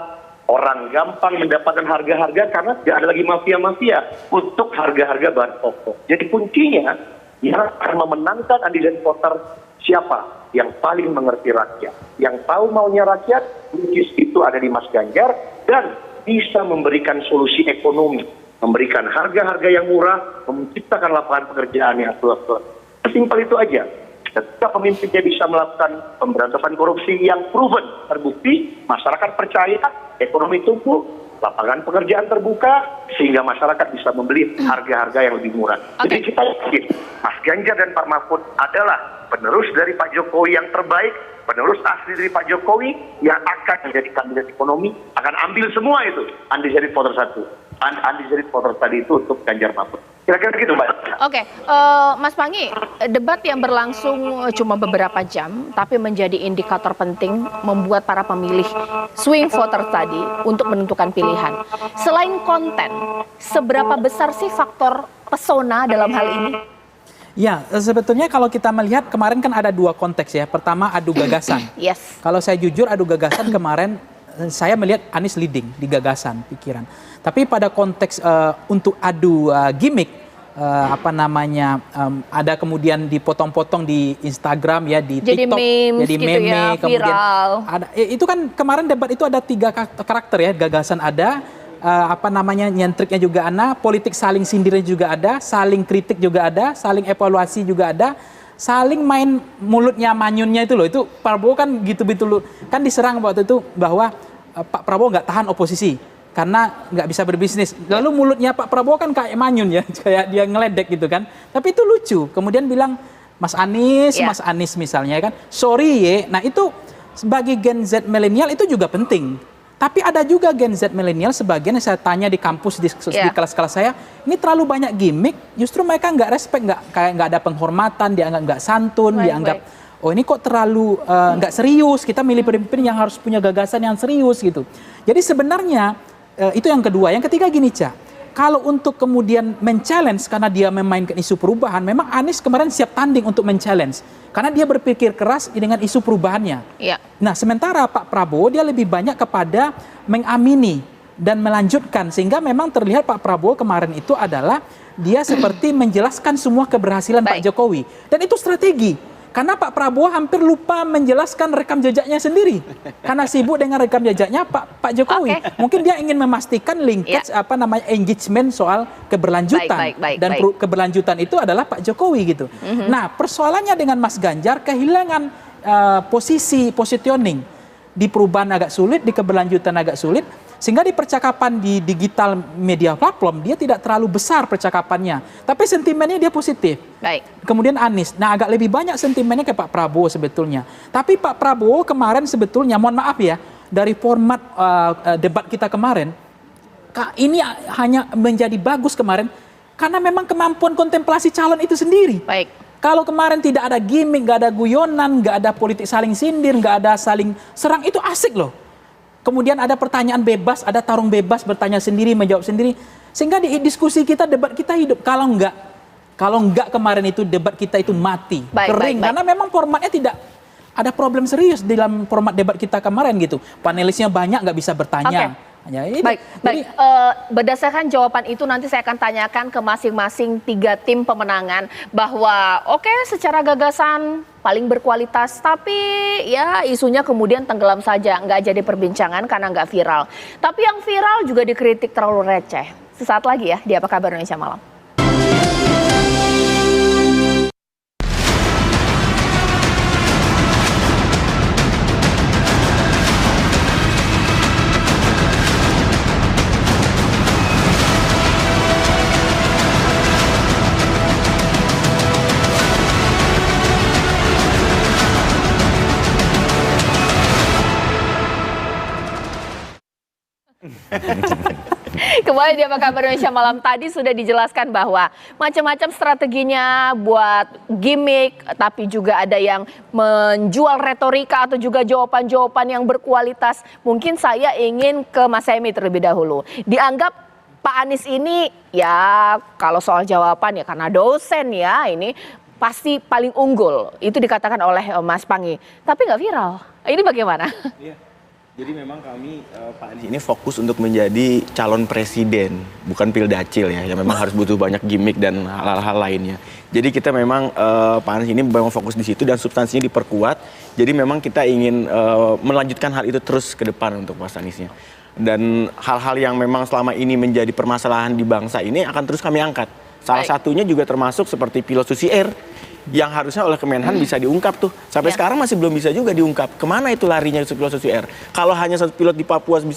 orang gampang mendapatkan harga-harga karena tidak ada lagi mafia-mafia untuk harga-harga bahan pokok. Jadi kuncinya yang akan memenangkan undecided voter siapa? Yang paling mengerti rakyat, yang tahu maunya rakyat, which itu ada di Mas Ganjar, dan bisa memberikan solusi ekonomi, memberikan harga-harga yang murah, menciptakan lapangan pekerjaan yang luas-luas. Simpel itu aja. Ketika pemimpinnya bisa melakukan pemberantasan korupsi yang proven, terbukti, masyarakat percaya, ekonomi tumbuh, lapangan pekerjaan terbuka, sehingga masyarakat bisa membeli harga-harga yang lebih murah. Jadi kita yakin Mas Ganjar dan Pak Mahfud adalah penerus dari Pak Jokowi yang terbaik, penerus asli dari Pak Jokowi yang akan menjadi kandidat ekonomi, akan ambil semua itu undecided voter satu. Undecided voter tadi itu untuk Ganjar Mahfud. Kira-kira gitu, Mbak. Oke, Mas Panggi, debat yang berlangsung cuma beberapa jam, tapi menjadi indikator penting membuat para pemilih swing voter tadi untuk menentukan pilihan. Selain konten, seberapa besar sih faktor pesona dalam hal ini? Ya, sebetulnya kalau kita melihat kemarin kan ada dua konteks ya. Pertama adu gagasan. Yes. Kalau saya jujur adu gagasan kemarin saya melihat Anies leading di gagasan, pikiran. Tapi pada konteks untuk adu gimmick, ada kemudian dipotong-potong di Instagram ya, di jadi TikTok, memes jadi gitu meme, ya, kemudian viral. ada itu kan kemarin debat itu ada 3 karakter ya, gagasan ada, nyentriknya juga ada, politik saling sindirnya juga ada, saling kritik juga ada, saling evaluasi juga ada, saling main mulutnya manyunnya itu loh. Itu Prabowo kan gitu-gitu kan diserang waktu itu bahwa Pak Prabowo nggak tahan oposisi karena nggak bisa berbisnis. Lalu mulutnya Pak Prabowo kan kayak manyun ya, kayak dia ngeledek gitu kan. Tapi itu lucu. Kemudian bilang Mas Anies misalnya kan, sorry ye. Nah itu bagi Gen Z milenial itu juga penting. Tapi ada juga Gen Z milenial sebagian yang saya tanya di kampus di kelas-kelas saya, ini terlalu banyak gimmick. Justru mereka nggak respect, nggak ada penghormatan, dianggap nggak santun, dianggap oh ini kok terlalu nggak serius. Kita milih pemimpin yang harus punya gagasan yang serius gitu. Jadi sebenarnya itu yang kedua. Yang ketiga gini, Ca. Kalau untuk kemudian men-challenge karena dia memainkan isu perubahan, memang Anies kemarin siap tanding untuk men-challenge. Karena dia berpikir keras dengan isu perubahannya. Iya. Nah, sementara Pak Prabowo dia lebih banyak kepada mengamini dan melanjutkan. Sehingga memang terlihat Pak Prabowo kemarin itu adalah dia seperti menjelaskan semua keberhasilan Pak Jokowi. Dan itu strategi. Karena Pak Prabowo hampir lupa menjelaskan rekam jejaknya sendiri. Karena sibuk dengan rekam jejaknya Pak Jokowi. Mungkin dia ingin memastikan linkage engagement soal keberlanjutan. Dan keberlanjutan itu adalah Pak Jokowi gitu. Nah, persoalannya dengan Mas Ganjar kehilangan positioning. Di perubahan agak sulit, di keberlanjutan agak sulit. Sehingga di percakapan di digital media platform dia tidak terlalu besar percakapannya, tapi sentimennya dia positif. Kemudian Anies, nah agak lebih banyak sentimennya ke Pak Prabowo sebetulnya. Tapi Pak Prabowo kemarin sebetulnya, mohon maaf ya, dari format debat kita kemarin, ini hanya menjadi bagus kemarin karena memang kemampuan kontemplasi calon itu sendiri. Kalau kemarin tidak ada gimmick, nggak ada guyonan, nggak ada politik saling sindir, nggak ada saling serang, itu asik loh. Kemudian ada pertanyaan bebas, ada tarung bebas, bertanya sendiri, menjawab sendiri. Sehingga di diskusi kita, debat kita hidup. Kalau enggak kemarin itu debat kita itu mati, kering. Karena memang formatnya tidak ada problem serius dalam format debat kita kemarin gitu. Panelisnya banyak, nggak bisa bertanya. Berdasarkan jawaban itu nanti saya akan tanyakan ke masing-masing 3 tim pemenangan bahwa secara gagasan paling berkualitas, tapi ya isunya kemudian tenggelam saja, nggak jadi perbincangan karena nggak viral. Tapi yang viral juga dikritik terlalu receh. Sesaat lagi ya di Apa Kabar Indonesia Malam. Kembali di Apa Kabar Indonesia Malam, tadi sudah dijelaskan bahwa macam-macam strateginya buat gimmick, tapi juga ada yang menjual retorika atau juga jawaban-jawaban yang berkualitas. Mungkin saya ingin ke Mas Hemi terlebih dahulu. Dianggap Pak Anies ini ya kalau soal jawaban ya karena dosen ya ini pasti paling unggul. Itu dikatakan oleh Mas Panggi. Tapi nggak viral. Ini bagaimana? Jadi memang kami Pak Anies ini fokus untuk menjadi calon presiden, bukan pildacil ya, yang memang harus butuh banyak gimmick dan hal-hal lainnya. Jadi kita memang Pak Anies ini memang fokus di situ dan substansinya diperkuat. Jadi memang kita ingin melanjutkan hal itu terus ke depan untuk Mas Aniesnya. Dan hal-hal yang memang selama ini menjadi permasalahan di bangsa ini akan terus kami angkat. Salah satunya juga termasuk seperti pilot Susi Air yang harusnya oleh Kemenhan bisa diungkap tuh. Sampai sekarang masih belum bisa juga diungkap. Kemana itu larinya pilot Susi Air? Kalau hanya satu pilot di Papua belum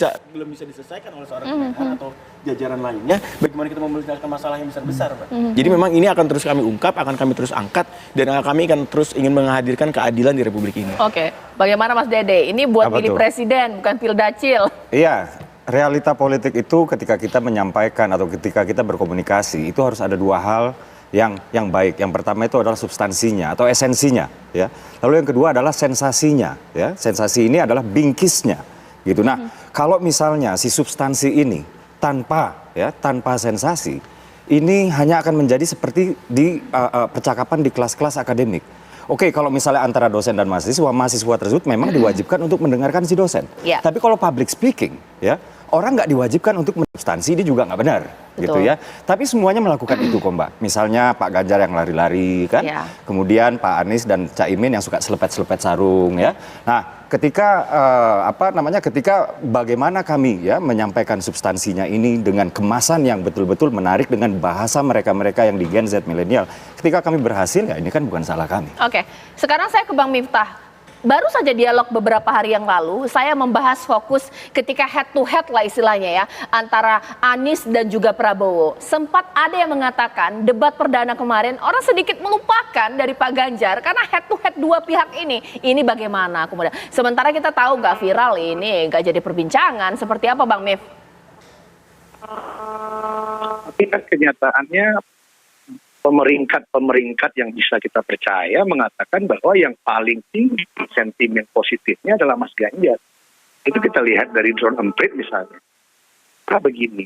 bisa diselesaikan oleh seorang Kemenhan atau jajaran lainnya, bagaimana kita menyelesaikan masalah yang besar-besar, Pak? Jadi memang ini akan terus kami ungkap, akan kami terus angkat, dan kami akan terus ingin menghadirkan keadilan di Republik ini. Oke, bagaimana Mas Dede? Ini buat pilih presiden, bukan pildacil. Iya, realita politik itu ketika kita menyampaikan atau ketika kita berkomunikasi, itu harus ada dua hal yang baik. Yang pertama itu adalah substansinya atau esensinya, ya. Lalu yang kedua adalah sensasinya, ya. Sensasi ini adalah bingkisnya, gitu. Nah, kalau misalnya si substansi ini tanpa sensasi, ini hanya akan menjadi seperti di percakapan di kelas-kelas akademik. Oke, kalau misalnya antara dosen dan mahasiswa tersebut memang diwajibkan untuk mendengarkan si dosen. Yeah. Tapi kalau public speaking, ya, orang nggak diwajibkan untuk substansi, ini juga nggak benar. Gitu ya. Tapi semuanya melakukan itu kok, Mbak. Misalnya Pak Ganjar yang lari-lari kan, kemudian Pak Anies dan Caimin yang suka selepet-selepet sarung ya. Nah, ketika ketika bagaimana kami ya menyampaikan substansinya ini dengan kemasan yang betul-betul menarik dengan bahasa mereka-mereka yang di Gen Z milenial. Ketika kami berhasil ya ini kan bukan salah kami. Oke, sekarang saya ke Bang Miftah. Baru saja dialog beberapa hari yang lalu, saya membahas fokus ketika head to head lah istilahnya ya, antara Anies dan juga Prabowo. Sempat ada yang mengatakan debat perdana kemarin orang sedikit melupakan dari Pak Ganjar karena head to head dua pihak ini. Ini bagaimana kemudian? Sementara kita tahu nggak viral ini, nggak jadi perbincangan. Seperti apa Bang Mif? Tapi kan kenyataannya pemeringkat yang bisa kita percaya mengatakan bahwa yang paling tinggi sentimen positifnya adalah Mas Ganjar. Itu kita lihat dari drone emprit misalnya. Begini,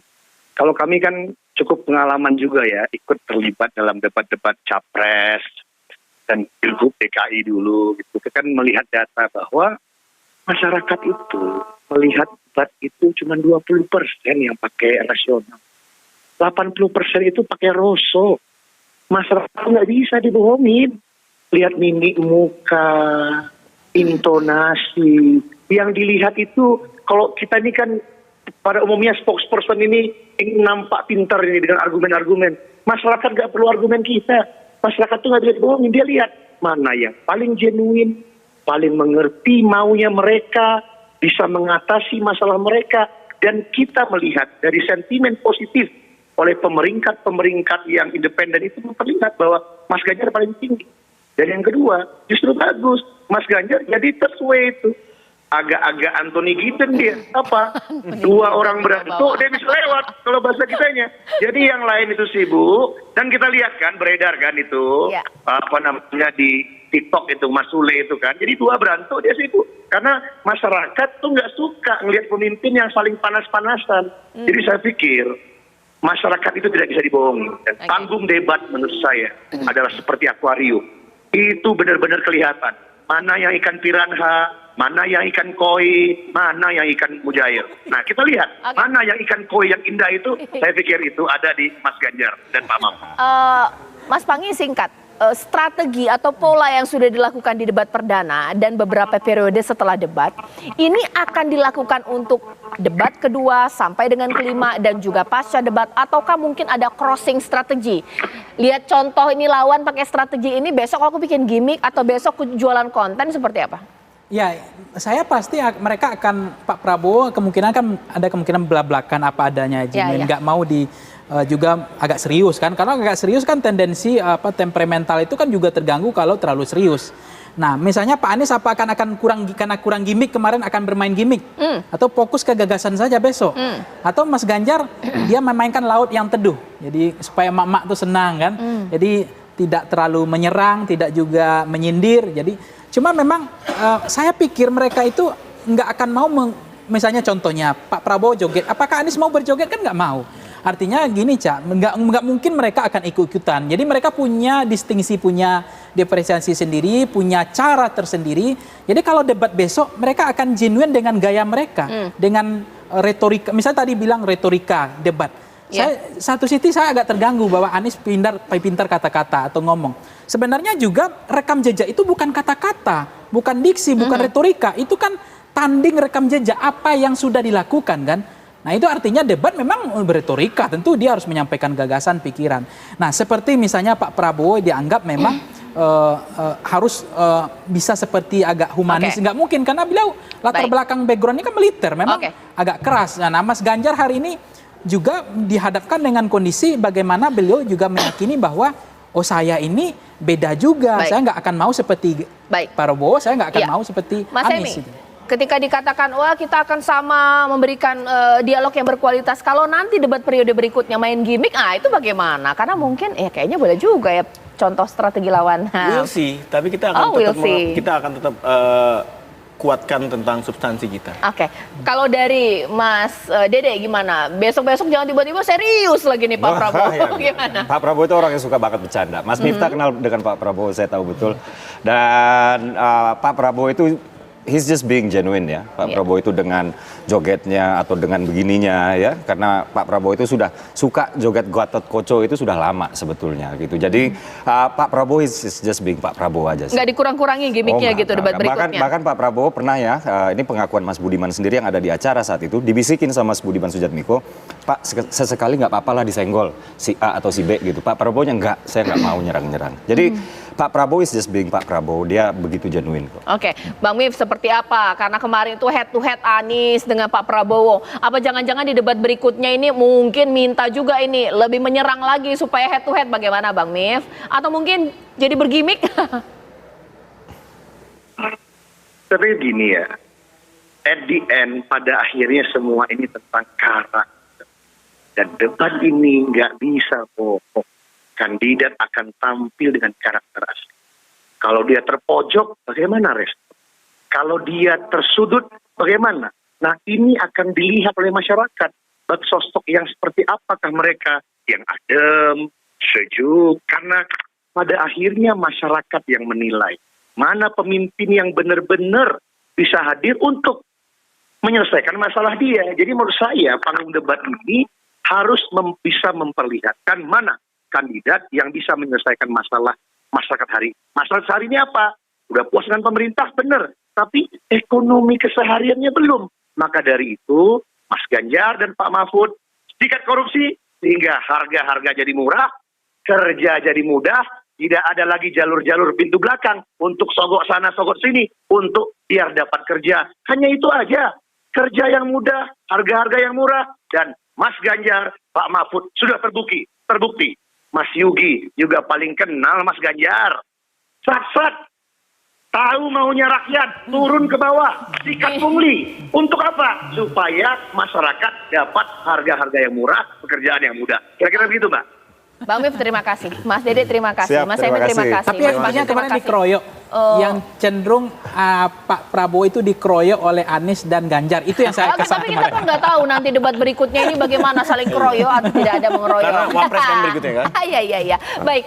kalau kami kan cukup pengalaman juga ya, ikut terlibat dalam debat-debat capres dan pilgub DKI dulu. Gitu. Kita kan melihat data bahwa masyarakat itu melihat debat itu cuma 20% yang pakai rasional. 80% itu pakai roso. Masyarakat nggak bisa dibohongin. Lihat mimik muka, intonasi. Yang dilihat itu, kalau kita ini kan pada umumnya spokesperson ini nampak pintar ini dengan argumen-argumen. Masyarakat nggak perlu argumen kita. Masyarakat tuh nggak bisa dibohongin. Dia lihat mana yang paling genuine, paling mengerti maunya mereka, bisa mengatasi masalah mereka. Dan kita melihat dari sentimen positif oleh pemeringkat yang independen itu memperlihat bahwa Mas Ganjar paling tinggi. Dan yang kedua, justru bagus. Mas Ganjar jadi tersuai itu. Agak-agak Anthony Gideon dia. Dua orang berantem, dia bisa lewat kalau bahasa kitanya. Jadi yang lain itu sibuk. Dan kita lihat kan, beredar kan itu. Di TikTok itu, Mas Sule itu kan. Jadi dua berantem, dia sibuk. Karena masyarakat tuh nggak suka ngelihat pemimpin yang saling panas-panasan. Jadi saya pikir, masyarakat itu tidak bisa dibohongi. Dan panggung debat menurut saya adalah seperti akuarium. Itu benar-benar kelihatan. Mana yang ikan piranha, mana yang ikan koi, mana yang ikan mujair. Nah kita lihat, mana yang ikan koi yang indah itu, saya pikir itu ada di Mas Ganjar dan Pak Mahfud. Mas Panggi singkat. Strategi atau pola yang sudah dilakukan di debat perdana dan beberapa periode setelah debat, ini akan dilakukan untuk debat kedua sampai dengan kelima dan juga pasca debat, ataukah mungkin ada crossing strategi? Lihat contoh ini lawan pakai strategi ini, besok aku bikin gimmick atau besok jualan konten seperti apa? Ya, saya pasti mereka akan, Pak Prabowo kemungkinan kan ada kemungkinan belak-belakan apa adanya aja, nggak mau juga agak serius kan, karena agak serius kan tendensi temperamental itu kan juga terganggu kalau terlalu serius. Nah, misalnya Pak Anies apa akan karena kurang gimmick kemarin akan bermain gimmick atau fokus ke gagasan saja besok. Atau Mas Ganjar dia memainkan laut yang teduh. Jadi supaya emak-emak tuh senang kan. Jadi tidak terlalu menyerang, tidak juga menyindir. Jadi cuma memang saya pikir mereka itu nggak akan mau misalnya contohnya Pak Prabowo joget, apakah Anies mau berjoget? Kan nggak mau. Artinya gini, Cak, nggak mungkin mereka akan ikut-ikutan. Jadi mereka punya distingsi, punya diferensiasi sendiri, punya cara tersendiri. Jadi kalau debat besok, mereka akan genuine dengan gaya mereka, dengan retorika. Misalnya tadi bilang retorika debat. Satu sisi saya agak terganggu bahwa Anies pintar kata-kata atau ngomong. Sebenarnya juga rekam jejak itu bukan kata-kata, bukan diksi, bukan retorika. Itu kan tanding rekam jejak apa yang sudah dilakukan kan. Nah itu artinya debat memang berretorika, tentu dia harus menyampaikan gagasan, pikiran. Nah seperti misalnya Pak Prabowo dianggap memang harus bisa seperti agak humanis, nggak mungkin karena beliau latar belakang backgroundnya kan militer, memang agak keras. Nah Mas Ganjar hari ini juga dihadapkan dengan kondisi bagaimana beliau juga meyakini bahwa oh saya ini beda juga, saya nggak akan mau seperti Pak Prabowo, saya nggak akan mau seperti Anies. Ketika dikatakan, wah kita akan sama memberikan dialog yang berkualitas. Kalau nanti debat periode berikutnya main gimmick, itu bagaimana? Karena mungkin, kayaknya boleh juga ya contoh strategi lawan. We'll see, tapi kita akan tetap kuatkan tentang substansi kita. Oke, kalau dari Mas Dede gimana? Besok-besok jangan tiba-tiba serius lagi nih Pak Prabowo. Gimana? Pak Prabowo itu orang yang suka banget bercanda. Mas Miftah kenal dengan Pak Prabowo, saya tahu betul. Dan Pak Prabowo itu he's just being genuine ya, Pak Prabowo itu dengan jogetnya atau dengan begininya ya, karena Pak Prabowo itu sudah suka joget Gatot Koco itu sudah lama sebetulnya gitu. Jadi Pak Prabowo is just being Pak Prabowo aja sih. Nggak dikurang-kurangi gimmicknya gitu debat berikutnya. Bahkan Pak Prabowo pernah ya, ini pengakuan Mas Budiman sendiri yang ada di acara saat itu, dibisikin sama Mas Budiman Sujatmiko, Pak sesekali nggak apa-apa lah disenggol si A atau si B gitu. Pak Prabowo-nya nggak, saya nggak mau nyerang-nyerang. Jadi Pak Prabowo is just being Pak Prabowo, dia begitu genuine kok. Oke, Bang Mif seperti apa? Karena kemarin itu head to head Anies dengan Pak Prabowo. Apa jangan-jangan di debat berikutnya ini mungkin minta juga ini lebih menyerang lagi supaya head to head, bagaimana Bang Mif? Atau mungkin jadi bergimik? Tapi gini ya, at the end pada akhirnya semua ini tentang karakter. Dan debat ini nggak bisa bohong. Kandidat akan tampil dengan karakter asli. Kalau dia terpojok, bagaimana respon? Kalau dia tersudut, bagaimana? Nah ini akan dilihat oleh masyarakat. Sosok yang seperti apakah mereka yang adem, sejuk. Karena pada akhirnya masyarakat yang menilai. Mana pemimpin yang benar-benar bisa hadir untuk menyelesaikan masalah dia. Jadi menurut saya panggung debat ini harus bisa memperlihatkan mana kandidat yang bisa menyelesaikan masalah masyarakat hari. Masalah sehari ini apa? Udah puas dengan pemerintah, benar. Tapi ekonomi kesehariannya belum. Maka dari itu, Mas Ganjar dan Pak Mahfud sedikit korupsi, sehingga harga-harga jadi murah, kerja jadi mudah, tidak ada lagi jalur-jalur pintu belakang untuk sogok sana, sogok sini, untuk biar dapat kerja. Hanya itu aja. Kerja yang mudah, harga-harga yang murah, dan Mas Ganjar, Pak Mahfud sudah terbukti. Mas Yugi juga paling kenal Mas Ganjar. Sat-sat, tahu maunya rakyat, turun ke bawah, sikat pungli. Untuk apa? Supaya masyarakat dapat harga-harga yang murah, pekerjaan yang mudah. Kira-kira begitu, Mbak. Bang Mif terima kasih, Mas Dede terima kasih, Mas Emil terima kasih. Tapi yang kemarin dikeroyok, yang cenderung Pak Prabowo itu dikeroyok oleh Anies dan Ganjar, itu yang saya kesan tapi kemarin. Tapi kita kan nggak tahu nanti debat berikutnya ini bagaimana saling keroyok atau tidak ada mengeroyok. Karena wapres kan berikutnya kan. Iya. Baik,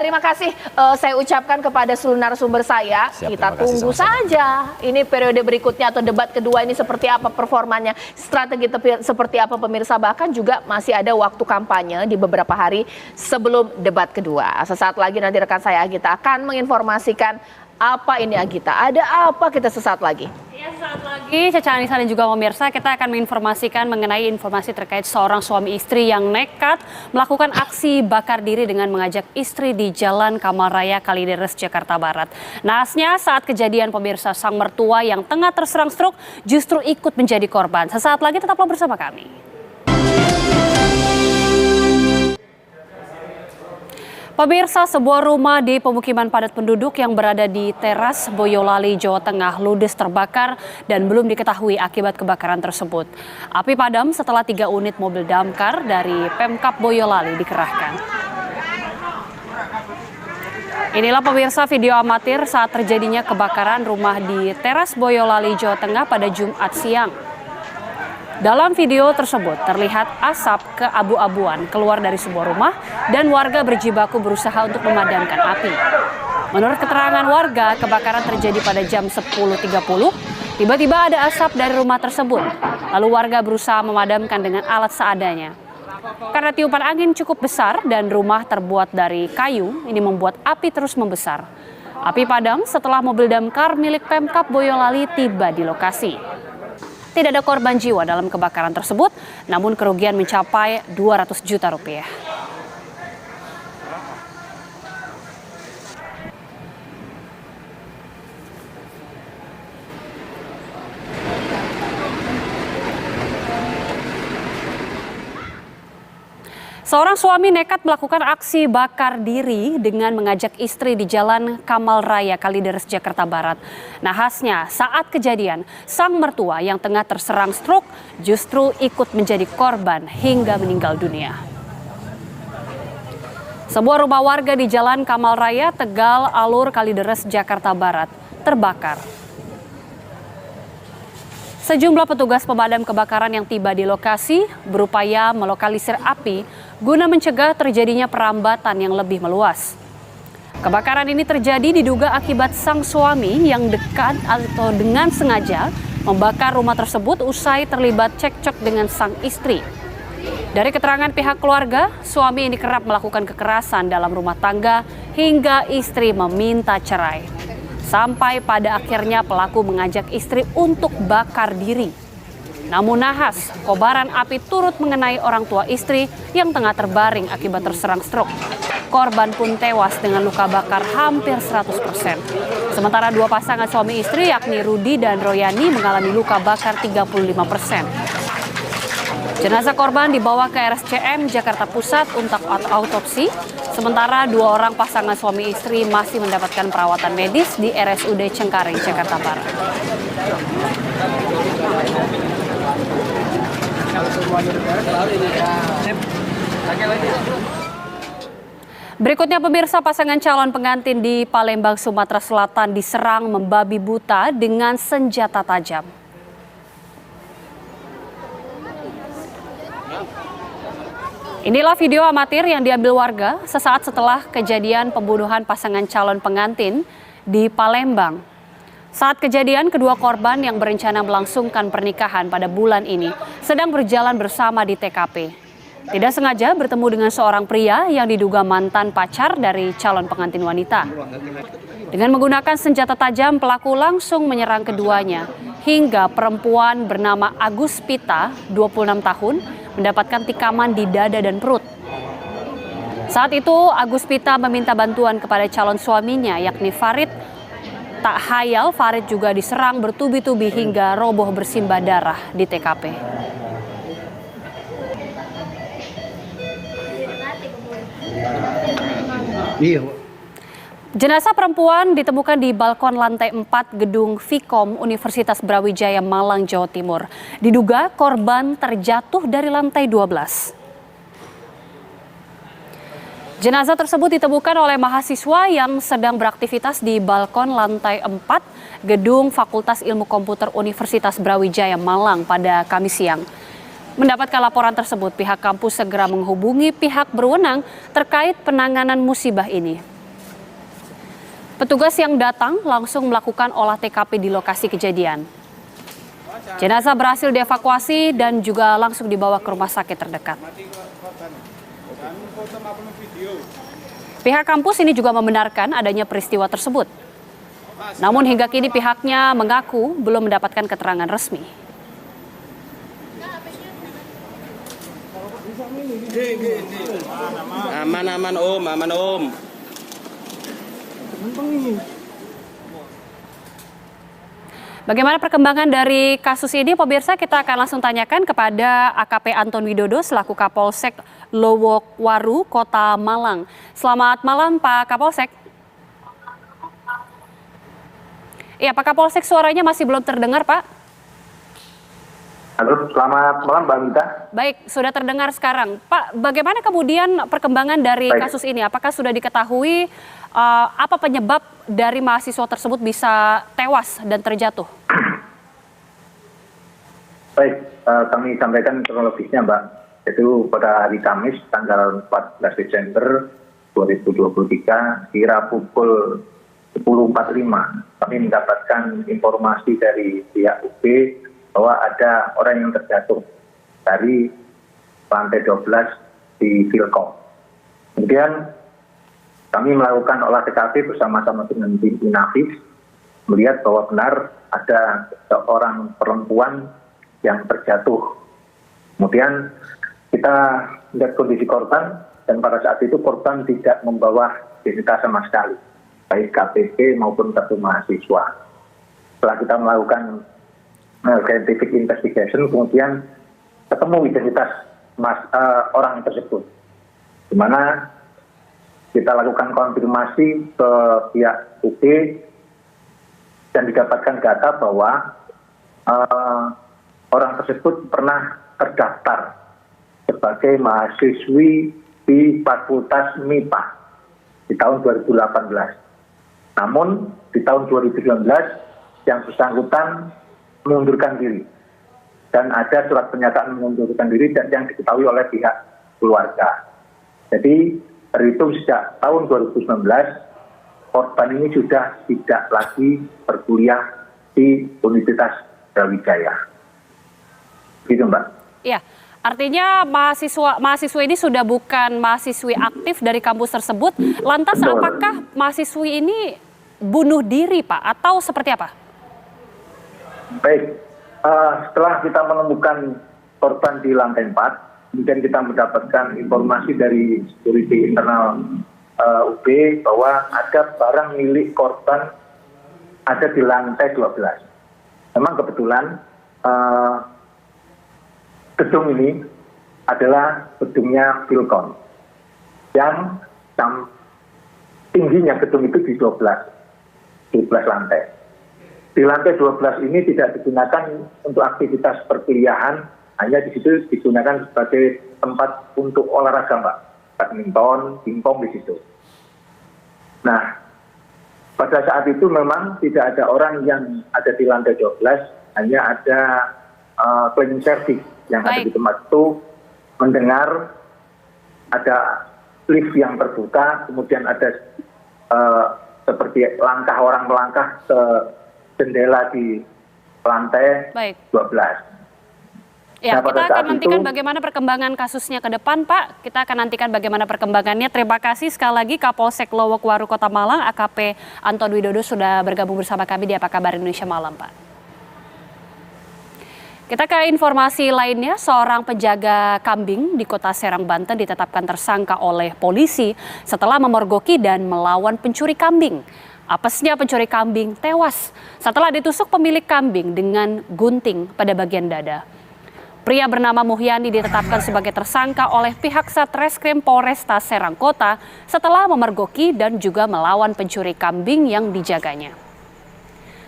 terima kasih saya ucapkan kepada seluruh narasumber saya. Kita tunggu saja ini periode berikutnya atau debat kedua ini seperti apa performanya, strategi seperti apa pemirsa, bahkan juga masih ada waktu kampanye di beberapa hari sebelum debat kedua. Sesaat lagi nanti rekan saya Agita akan menginformasikan apa ini Agita, ada apa kita sesaat lagi. Ya, sesaat lagi Caca Anissa dan juga pemirsa kita akan menginformasikan mengenai informasi terkait seorang suami istri yang nekat melakukan aksi bakar diri dengan mengajak istri di Jalan Kamal Raya Kalideres, Jakarta Barat. Naasnya saat kejadian pemirsa, sang mertua yang tengah terserang stroke justru ikut menjadi korban. Sesaat lagi tetaplah bersama kami. Pemirsa, sebuah rumah di pemukiman padat penduduk yang berada di Teras Boyolali, Jawa Tengah ludes terbakar dan belum diketahui akibat kebakaran tersebut. Api padam setelah 3 unit mobil damkar dari Pemkab Boyolali dikerahkan. Inilah pemirsa video amatir saat terjadinya kebakaran rumah di Teras Boyolali, Jawa Tengah pada Jumat siang. Dalam video tersebut terlihat asap keabu-abuan keluar dari sebuah rumah dan warga berjibaku berusaha untuk memadamkan api. Menurut keterangan warga, kebakaran terjadi pada jam 10.30. Tiba-tiba ada asap dari rumah tersebut. Lalu warga berusaha memadamkan dengan alat seadanya. Karena tiupan angin cukup besar dan rumah terbuat dari kayu, ini membuat api terus membesar. Api padam setelah mobil damkar milik Pemkab Boyolali tiba di lokasi. Tidak ada korban jiwa dalam kebakaran tersebut, namun kerugian mencapai 200 juta rupiah. Seorang suami nekat melakukan aksi bakar diri dengan mengajak istri di Jalan Kamal Raya, Kalideres, Jakarta Barat. Nahasnya, saat kejadian, sang mertua yang tengah terserang stroke justru ikut menjadi korban hingga meninggal dunia. Sebuah rumah warga di Jalan Kamal Raya, Tegal, Alur, Kalideres, Jakarta Barat terbakar. Sejumlah petugas pemadam kebakaran yang tiba di lokasi berupaya melokalisir api guna mencegah terjadinya perambatan yang lebih meluas. Kebakaran ini terjadi diduga akibat sang suami yang dekat atau dengan sengaja membakar rumah tersebut usai terlibat cekcok dengan sang istri. Dari keterangan pihak keluarga, suami ini kerap melakukan kekerasan dalam rumah tangga hingga istri meminta cerai. Sampai pada akhirnya pelaku mengajak istri untuk bakar diri. Namun nahas, kobaran api turut mengenai orang tua istri yang tengah terbaring akibat terserang stroke. Korban pun tewas dengan luka bakar hampir 100%. Sementara 2 pasangan suami istri yakni Rudi dan Royani mengalami luka bakar 35%. Jenazah korban dibawa ke RSCM Jakarta Pusat untuk autopsi. Sementara 2 orang pasangan suami istri masih mendapatkan perawatan medis di RSUD Cengkareng, Jakarta Barat. Berikutnya pemirsa, pasangan calon pengantin di Palembang, Sumatera Selatan diserang membabi buta dengan senjata tajam. Inilah video amatir yang diambil warga sesaat setelah kejadian pembunuhan pasangan calon pengantin di Palembang. Saat kejadian, kedua korban yang berencana melangsungkan pernikahan pada bulan ini sedang berjalan bersama di TKP. Tidak sengaja bertemu dengan seorang pria yang diduga mantan pacar dari calon pengantin wanita. Dengan menggunakan senjata tajam, pelaku langsung menyerang keduanya hingga perempuan bernama Agus Pita, 26 tahun, mendapatkan tikaman di dada dan perut. Saat itu Agus Pita meminta bantuan kepada calon suaminya yakni Farid. Tak hayal Farid juga diserang bertubi-tubi hingga roboh bersimbah darah di TKP. Jenazah perempuan ditemukan di balkon lantai 4 gedung Vkom Universitas Brawijaya, Malang, Jawa Timur. Diduga korban terjatuh dari lantai 12. Jenazah tersebut ditemukan oleh mahasiswa yang sedang beraktivitas di balkon lantai 4 gedung Fakultas Ilmu Komputer Universitas Brawijaya, Malang pada Kamis siang. Mendapatkan laporan tersebut, pihak kampus segera menghubungi pihak berwenang terkait penanganan musibah ini. Petugas yang datang langsung melakukan olah TKP di lokasi kejadian. Jenazah berhasil dievakuasi dan juga langsung dibawa ke rumah sakit terdekat. Pihak kampus ini juga membenarkan adanya peristiwa tersebut. Namun hingga kini pihaknya mengaku belum mendapatkan keterangan resmi. Aman om, aman om. Bagaimana perkembangan dari kasus ini, pemirsa? Kita akan langsung tanyakan kepada AKP Anton Widodo selaku Kapolsek Lowokwaru, Kota Malang. Selamat malam, Pak Kapolsek. Iya, Pak Kapolsek, suaranya masih belum terdengar, Pak. Halo, selamat malam, Mbak Mita. Baik, sudah terdengar sekarang. Pak, bagaimana kemudian perkembangan dari kasus ini? Apakah sudah diketahui apa penyebab dari mahasiswa tersebut bisa tewas dan terjatuh? Baik, kami sampaikan kronologisnya, Mbak. Itu pada hari Kamis, tanggal 14 Desember 2023, kira pukul 10.45, kami mendapatkan informasi dari pihak UB bahwa ada orang yang terjatuh dari lantai 12 di Vilkom. Kemudian kami melakukan olah TKP bersama-sama dengan tim Inavis, melihat bahwa benar ada seorang perempuan yang terjatuh. Kemudian kita melihat kondisi korban, dan pada saat itu korban tidak membawa identitas sama sekali, baik KTP maupun kartu mahasiswa. Setelah kita melakukan scientific investigation, kemudian ketemu identitas orang tersebut, di mana kita lakukan konfirmasi ke pihak UB dan didapatkan data bahwa orang tersebut pernah terdaftar sebagai mahasiswi di Fakultas MIPA di tahun 2018. Namun di tahun 2019 yang bersangkutan mengundurkan diri, dan ada surat pernyataan mengundurkan diri dan yang diketahui oleh pihak keluarga. Jadi terhitung sejak tahun 2019 korban ini sudah tidak lagi berkuliah di Universitas Brawijaya. Gitu, Mbak. Iya, artinya mahasiswa ini sudah bukan mahasiswi aktif dari kampus tersebut. Lantas Betul. Apakah mahasiswi ini bunuh diri, Pak, atau seperti apa? Baik, setelah kita menemukan korban di lantai 4, kemudian kita mendapatkan informasi dari security internal UB bahwa ada barang milik korban ada di lantai 12. Memang kebetulan gedung ini adalah gedungnya Vilkom, yang tingginya gedung itu di 12 lantai. Di lantai 12 ini tidak digunakan untuk aktivitas perkuliahan, hanya di situ digunakan sebagai tempat untuk olahraga, Mbak. Badminton, pingpong di situ. Nah, pada saat itu memang tidak ada orang yang ada di lantai 12, hanya ada cleaning service yang ada di tempat itu, mendengar ada lift yang terbuka, kemudian ada seperti langkah orang melangkah ke jendela di lantai 12. Ya, Nah, kita akan nantikan bagaimana perkembangan kasusnya ke depan, Pak. Kita akan nantikan bagaimana perkembangannya. Terima kasih sekali lagi Kapolsek Lowokwaru Kota Malang, AKP Anton Widodo sudah bergabung bersama kami di Apa Kabar Indonesia Malam, Pak. Kita ke informasi lainnya, seorang penjaga kambing di Kota Serang, Banten ditetapkan tersangka oleh polisi setelah memergoki dan melawan pencuri kambing. Apesnya pencuri kambing tewas setelah ditusuk pemilik kambing dengan gunting pada bagian dada. Pria bernama Muhyani ditetapkan sebagai tersangka oleh pihak Satreskrim Polresta Serang Kota setelah memergoki dan juga melawan pencuri kambing yang dijaganya.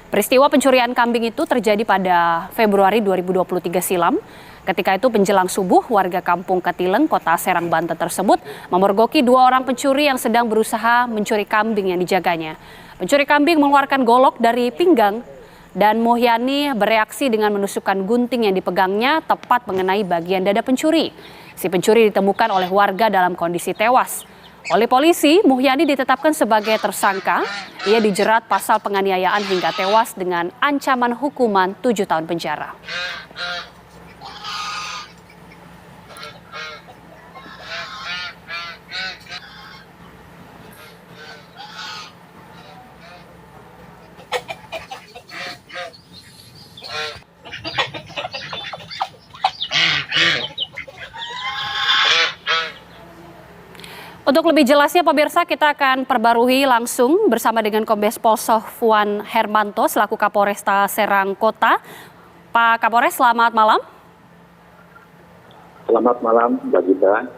Peristiwa pencurian kambing itu terjadi pada Februari 2023 silam. Ketika itu menjelang subuh, warga kampung Katileng, Kota Serang, Banten tersebut memergoki dua orang pencuri yang sedang berusaha mencuri kambing yang dijaganya. Pencuri kambing mengeluarkan golok dari pinggang dan Muhyani bereaksi dengan menusukkan gunting yang dipegangnya tepat mengenai bagian dada pencuri. Si pencuri ditemukan oleh warga dalam kondisi tewas. Oleh polisi, Muhyani ditetapkan sebagai tersangka. Ia dijerat pasal penganiayaan hingga tewas dengan ancaman hukuman 7 tahun penjara. Untuk lebih jelasnya pemirsa, kita akan perbarui langsung bersama dengan Kombes Pol Sofwan Hermanto selaku Kapolresta Serang Kota. Pak Kapolres, selamat malam. Selamat malam, Mbak Gita.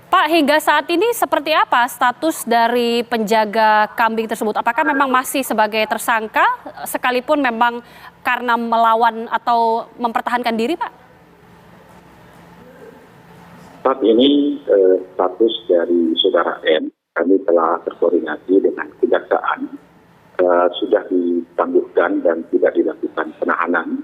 Pak, hingga saat ini seperti apa status dari penjaga kambing tersebut? Apakah memang masih sebagai tersangka sekalipun memang karena melawan atau mempertahankan diri, Pak? Saat ini status dari Saudara M, kami telah berkoordinasi dengan kejaksaan, sudah ditangguhkan dan tidak dilakukan penahanan,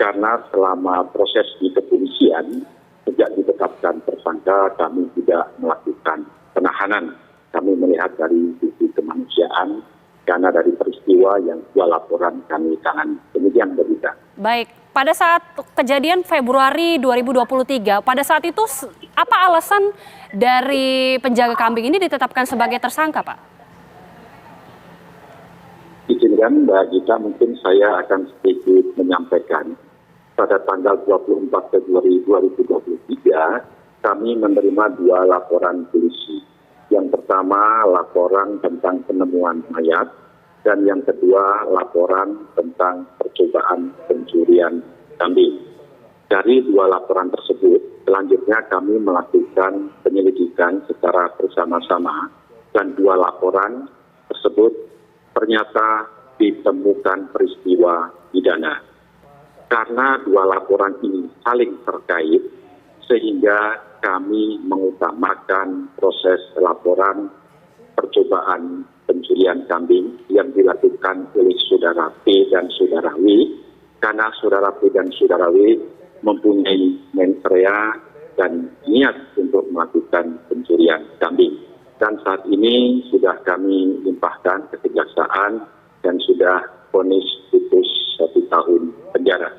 karena selama proses di kepolisian, sejak ditetapkan tersangka, kami tidak melakukan penahanan. Kami melihat dari sisi kemanusiaan, karena dari peristiwa yang 2 laporan kami tangani. Demikian berita. Baik, pada saat kejadian Februari 2023, pada saat itu apa alasan dari penjaga kambing ini ditetapkan sebagai tersangka, Pak? Izinkan Mbak Gita, mungkin saya akan sedikit menyampaikan. Pada tanggal 24 Februari 2023, kami menerima 2 laporan polisi. Yang pertama, laporan tentang penemuan mayat, dan yang kedua, laporan tentang percobaan pencurian kambing. Dari 2 laporan tersebut, selanjutnya kami melakukan penyelidikan secara bersama-sama, dan 2 laporan tersebut ternyata ditemukan peristiwa pidana. Karena 2 laporan ini saling terkait, sehingga kami mengutamakan proses laporan percobaan pencurian kambing yang dilakukan oleh Saudara P dan Saudara W, karena Saudara P dan Saudara W mempunyai mens rea dan niat untuk melakukan pencurian kambing. Dan saat ini sudah kami limpahkan ke kejaksaan dan sudah vonis putus 1 tahun penjara.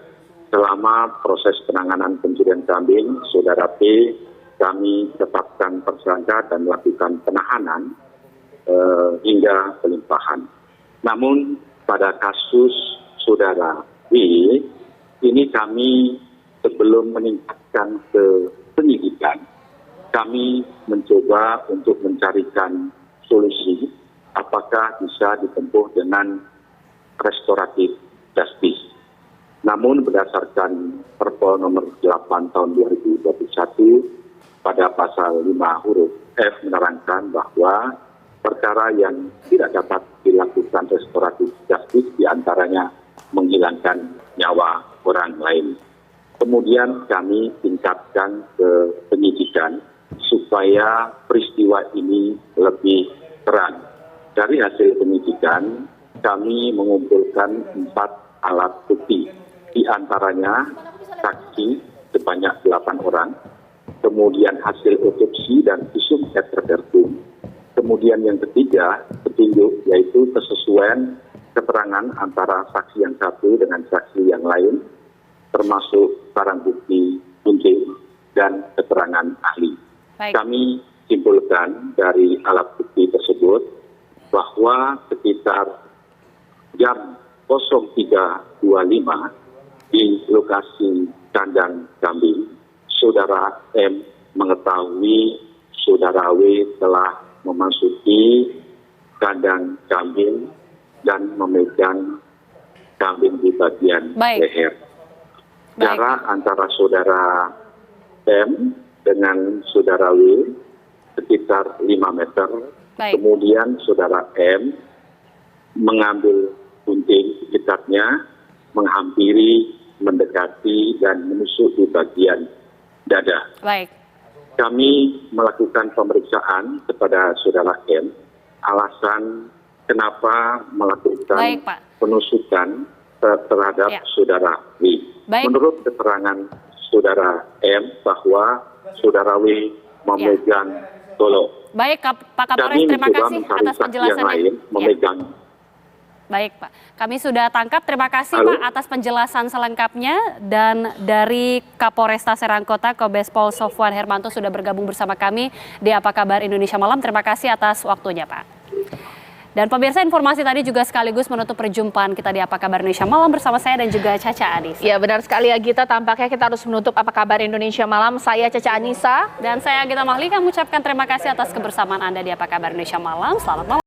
Selama proses penanganan pencurian kambing, Saudara P kami tetapkan tersangka dan melakukan penahanan hingga pelimpahan. Namun pada kasus Saudara W, ini kami sebelum meningkatkan ke penyidikan, kami mencoba untuk mencarikan solusi apakah bisa ditempuh dengan restoratif justice. Namun berdasarkan Perpol nomor 8 tahun 2021 pada pasal 5 huruf F menerangkan bahwa perkara yang tidak dapat dilakukan restoratif justice diantaranya menghilangkan nyawa orang lain. Kemudian kami tingkatkan ke penyidikan supaya peristiwa ini lebih terang. Dari hasil penyidikan kami mengumpulkan 4 alat bukti. Di antaranya saksi sebanyak 8 orang, kemudian hasil otopsi dan visum et repertum, kemudian yang ketiga petunjuk yaitu kesesuaian keterangan antara saksi yang satu dengan saksi yang lain, termasuk barang bukti gunting dan keterangan ahli. Baik. Kami simpulkan dari alat bukti tersebut bahwa sekitar jam 03.25 di lokasi kandang kambing, Saudara M mengetahui Saudara W telah memasuki kandang kambing dan memegang kambing di bagian leher. Jarak antara Saudara M dengan Saudara W sekitar 5 meter. Kemudian Saudara M mengambil gunting gitarnya, menghampiri, mendekati, dan menusuk di bagian dada. Baik. Kami melakukan pemeriksaan kepada Saudara M, alasan kenapa melakukan penusukan terhadap Saudara W. Menurut keterangan Saudara M bahwa Saudara W memegang golok. Baik, Pak Kapolres, terima kasih atas penjelasannya. Memegang. Baik, Pak. Kami sudah tangkap. Terima kasih, Pak, atas penjelasan selengkapnya. Dan dari Kapolresta Serang Kota, Kombes Pol Sofwan Hermanto sudah bergabung bersama kami di Apa Kabar Indonesia Malam. Terima kasih atas waktunya, Pak. Dan pemirsa, informasi tadi juga sekaligus menutup perjumpaan kita di Apa Kabar Indonesia Malam bersama saya dan juga Caca Anissa. Ya benar sekali ya Gita, tampaknya kita harus menutup Apa Kabar Indonesia Malam. Saya Caca Anissa. Dan saya Gita Mahlika mengucapkan terima kasih atas kebersamaan Anda di Apa Kabar Indonesia Malam. Selamat malam.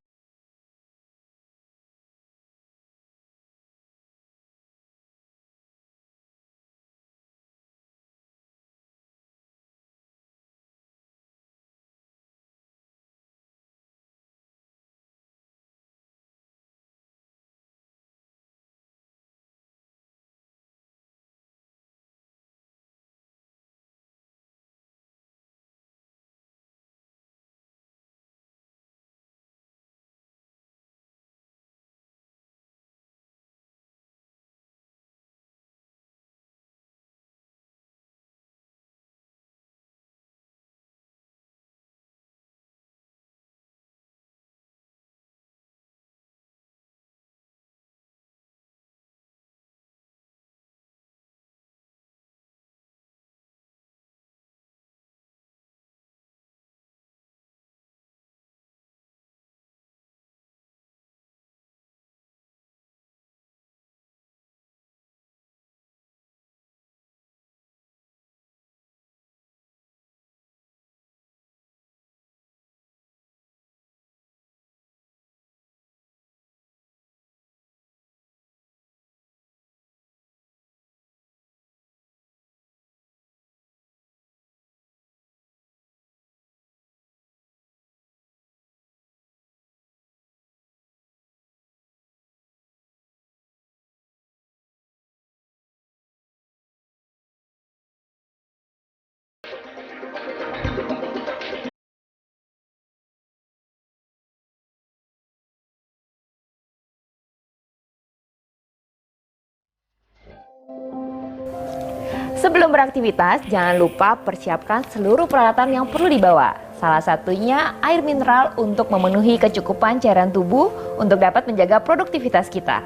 Sebelum beraktivitas, jangan lupa persiapkan seluruh peralatan yang perlu dibawa. Salah satunya air mineral untuk memenuhi kecukupan cairan tubuh untuk dapat menjaga produktivitas kita.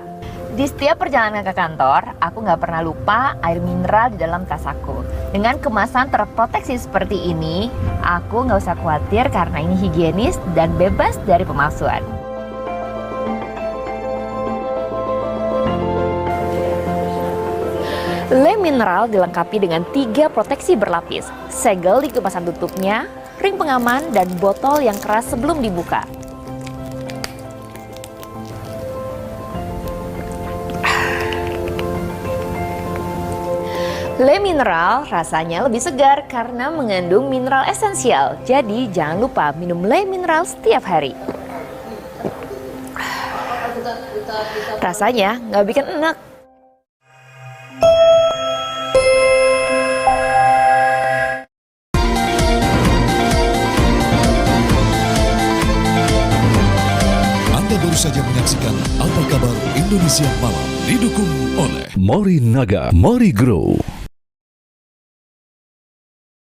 Di setiap perjalanan ke kantor, aku nggak pernah lupa air mineral di dalam tas aku. Dengan kemasan terproteksi seperti ini, aku nggak usah khawatir karena ini higienis dan bebas dari pemalsuan. Le Mineral dilengkapi dengan 3 proteksi berlapis, segel di kemasan tutupnya, ring pengaman, dan botol yang keras sebelum dibuka. Le Mineral rasanya lebih segar karena mengandung mineral esensial, jadi jangan lupa minum Le Mineral setiap hari. Rasanya nggak bikin enak. Baru saja menyaksikan Apa Kabar Indonesia Malam, didukung oleh Morinaga, Mori Grow.